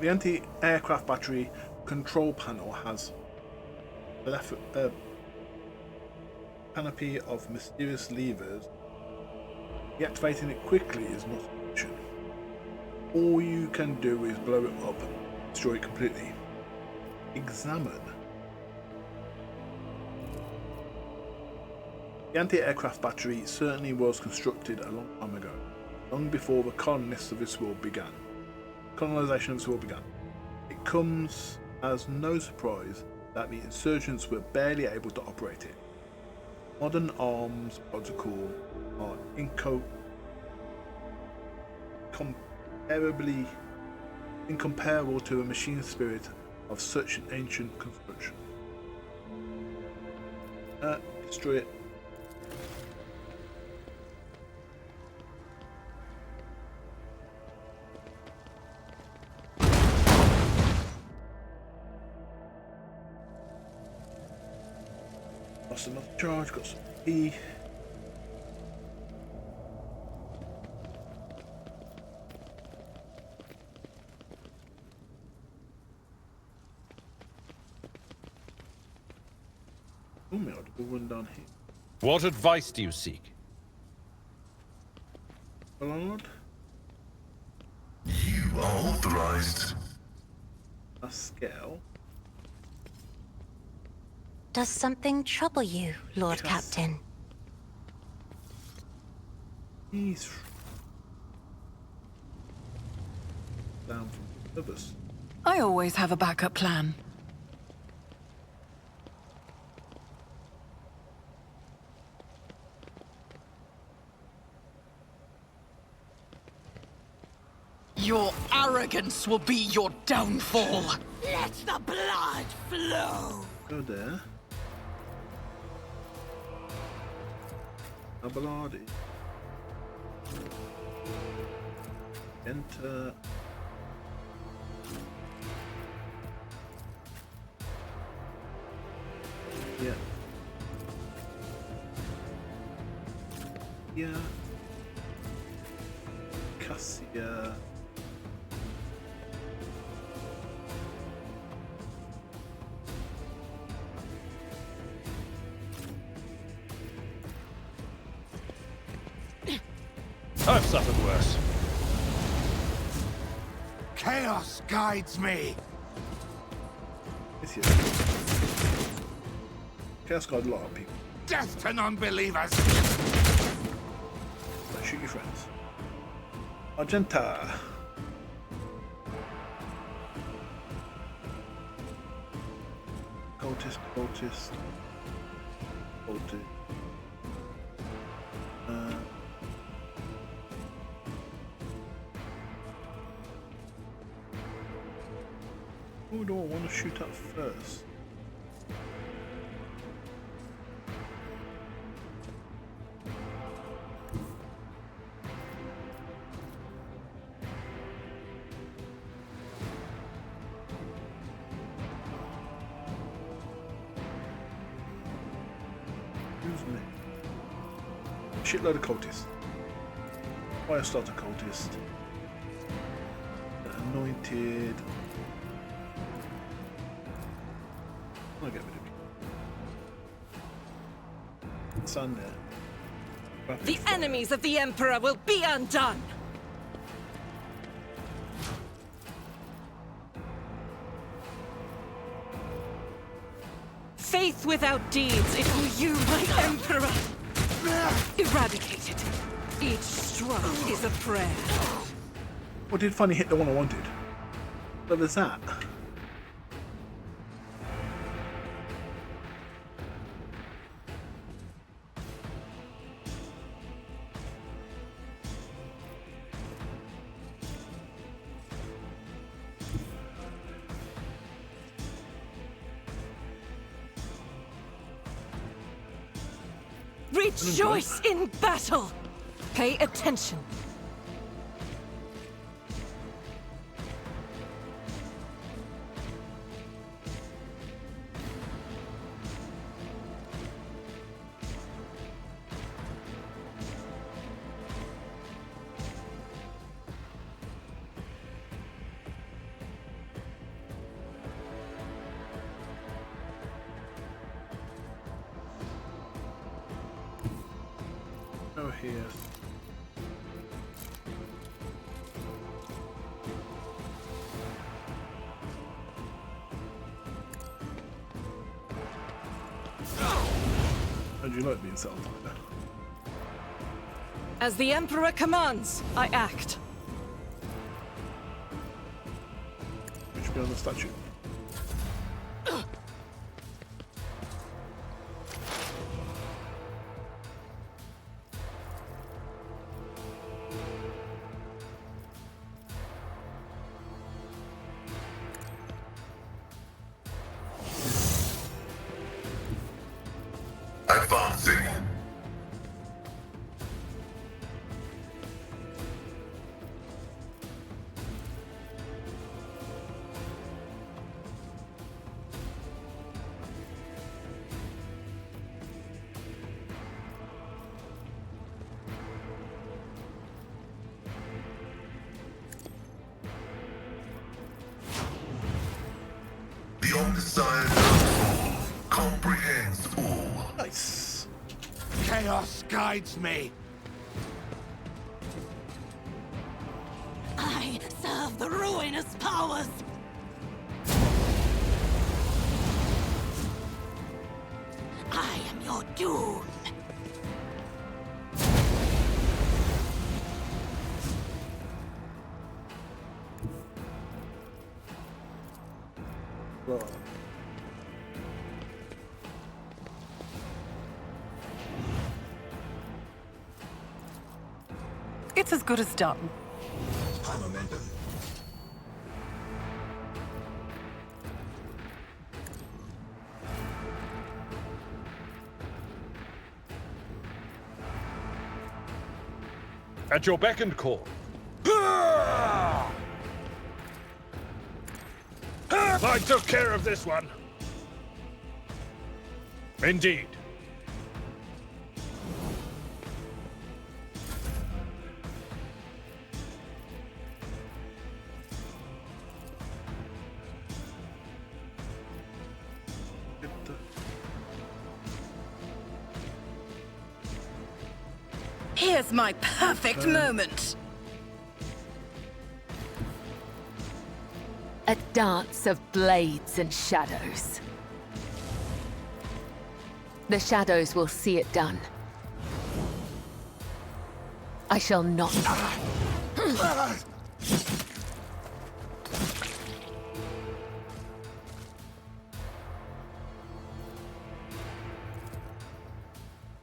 The anti-aircraft battery control panel has a panoply of mysterious levers. Deactivating it quickly is not an option. All you can do is blow it up and destroy it completely. Examine. The anti-aircraft battery certainly was constructed a long time ago, long before the colonists of this world began. Colonization of this world began. It comes as no surprise that the insurgents were barely able to operate it. Modern arms protocol are incomparable to the machine spirit of such an ancient construction. Destroy it. Lost another charge, got some E. Oh my god, we'll run down here. What advice do you seek? Lord? You are authorized. A scale. Does something trouble you, Lord Yes. Captain? He's down from others. I always have a backup plan. Your arrogance will be your downfall. Let the blood flow. Go there. Abelard. Enter. Yeah. Yeah. Gracia. I've suffered worse. Chaos guides me. This is Chaos guide a lot of people. Death to non-believers. Don't shoot your friends. Argenta. Cultist. Who do I want to shoot at first? Who's me? Shitload of cultists. Fire starter cultist. Anointed. I'll get rid of you. Sun there. Rapid The fire. enemies of the Emperor will be undone! Faith without deeds, it will you, my Emperor! Eradicated. Each stroke is a prayer. Well, did finally hit the one I wanted. What was that? Rejoice in battle! Pay attention. Oh, here. How'd you like being settled like that? As the Emperor commands, I act. Which should be on the statue. Advancing. The omniscient control comprehends all. Nice. Chaos guides me. I serve the ruinous powers. I am your doom. Well, It's as good as done. High momentum. At your beck and call. I took care of this one. Indeed. Here's my perfect moment. A dance of blades and shadows. The shadows will see it done. I shall not.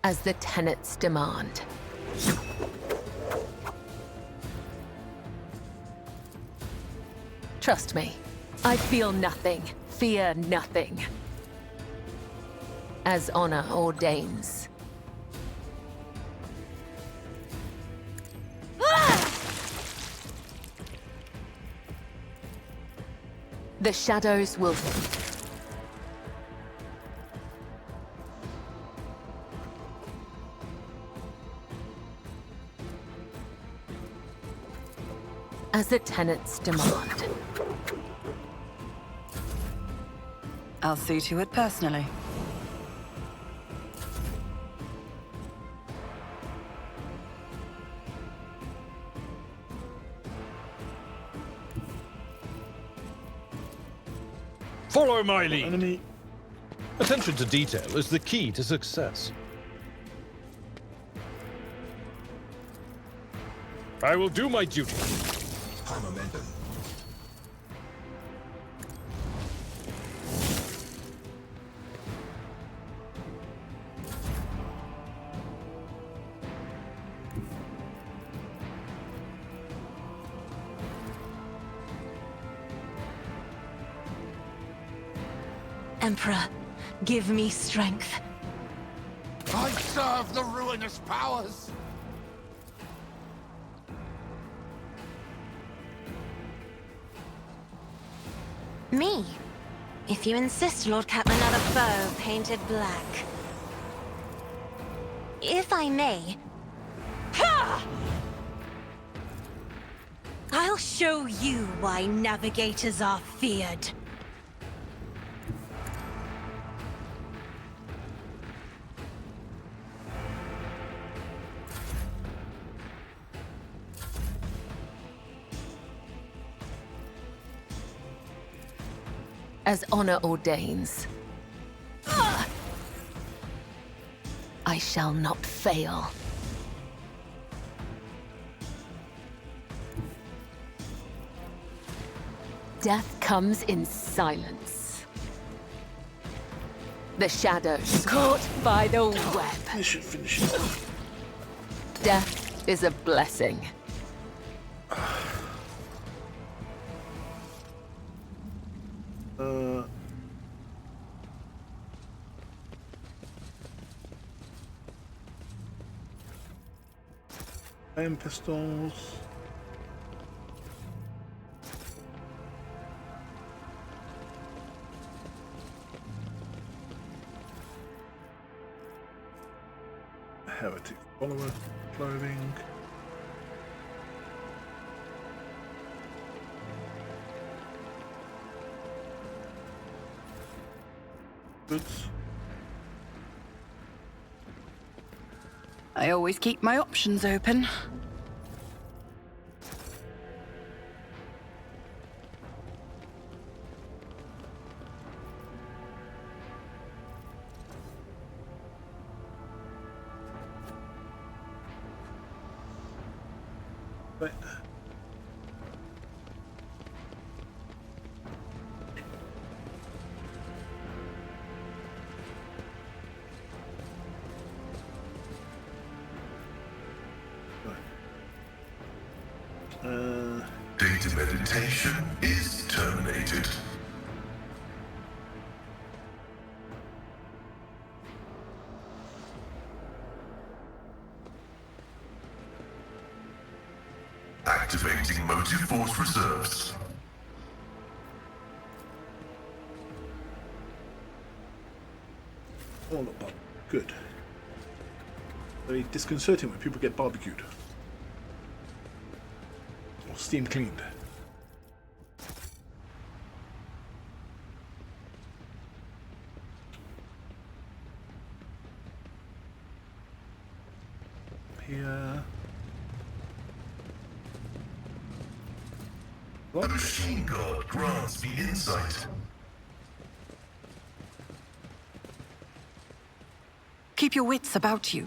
As the tenets demand. Trust me, I feel nothing, fear nothing. As honor ordains. The shadows will... As the tenets demand. I'll see to it personally. Follow my lead. Enemy. Attention to detail is the key to success. I will do my duty. High momentum. Emperor, give me strength. I serve the ruinous powers. Me? If you insist, Lord Captain, another foe painted black. If I may... Ha! I'll show you why navigators are feared. As honor ordains. I shall not fail. Death comes in silence. The shadows caught by the web. Finish it. Death is a blessing. Pistols. Heretic follower clothing. Goods. I always keep my options open. Right. Data meditation is terminated. Activating motive force reserves. All not bad. Good. Very disconcerting when people get barbecued. Or steam cleaned. here. A machine god grants me insight. Keep your wits about you.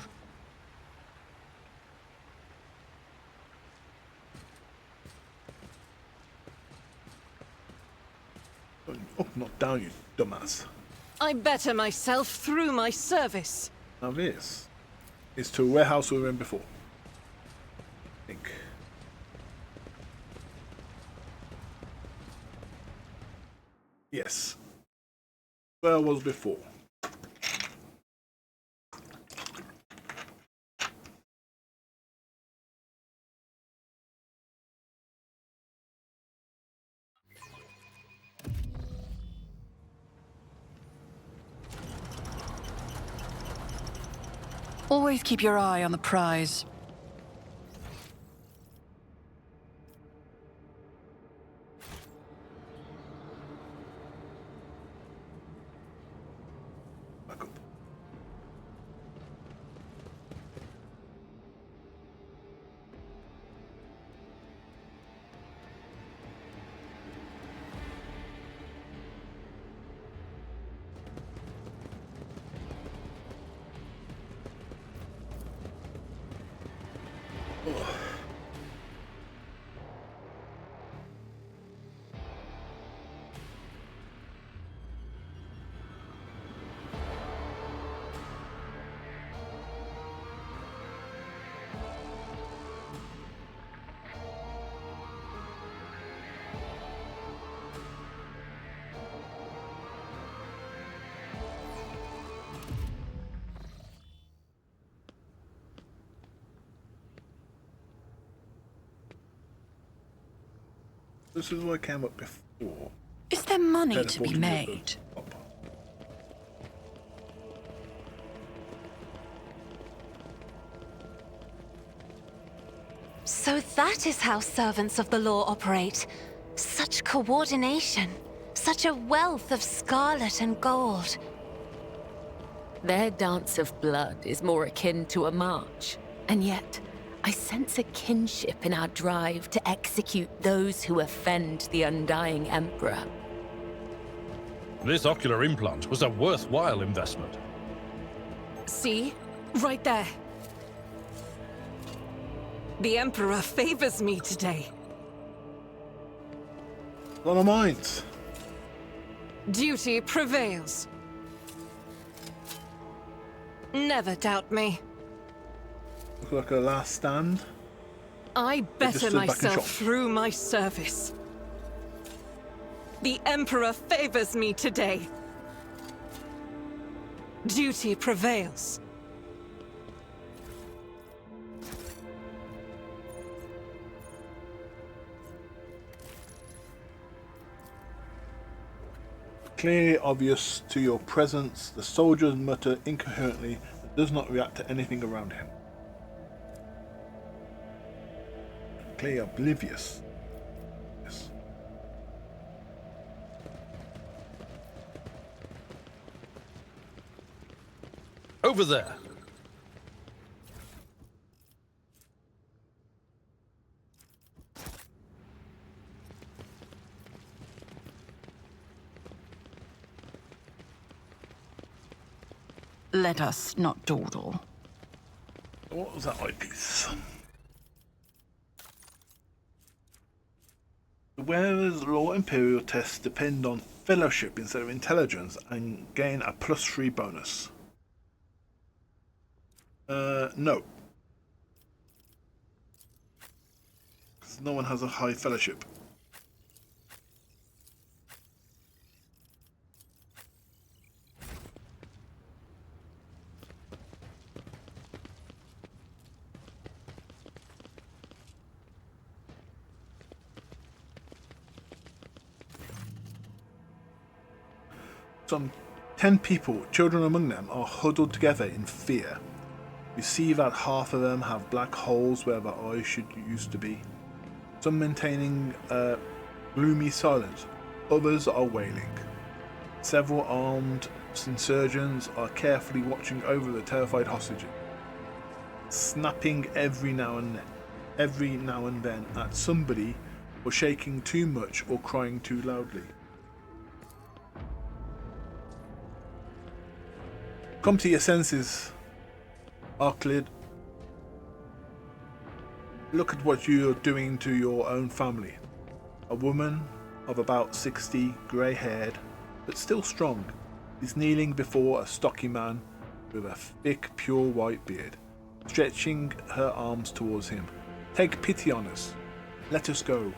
Up, not down, you dumbass. I better myself through my service. Now this is to a warehouse we were in before. I think. Yes. Where I was before. Always keep your eye on the prize. Back up. This is where I came up before. Is there money to be Teleporting made? up. So that is how servants of the law operate. Such coordination. Such a wealth of scarlet and gold. Their dance of blood is more akin to a march. And yet, I sense a kinship in our drive to execute those who offend the undying Emperor. This ocular implant was a worthwhile investment. See? Right there. The Emperor favors me today. A lot of mines. Duty prevails. Never doubt me. Look like a last stand. I better stood back and myself shot. through my service. The Emperor favors me today. Duty prevails. Clearly obvious to your presence, the soldiers mutter incoherently and does not react to anything around him. Clearly oblivious. Yes. Over there. Let us not dawdle. What was that eyepiece? The wearer's law imperial tests depend on fellowship instead of intelligence and gain a +3 bonus. No. 'Cause no one has a high fellowship. Some 10 people, children among them, are huddled together in fear. You see that half of them have black holes where their eyes should used to be. Some maintaining gloomy silence, others are wailing. Several armed insurgents are carefully watching over the terrified hostages. snapping every now and then at somebody for shaking too much or crying too loudly. Come to your senses, Arclid. Look at what you are doing to your own family. A woman of about 60, grey-haired, but still strong, is kneeling before a stocky man with a thick, pure white beard, stretching her arms towards him. Take pity on us. Let us go.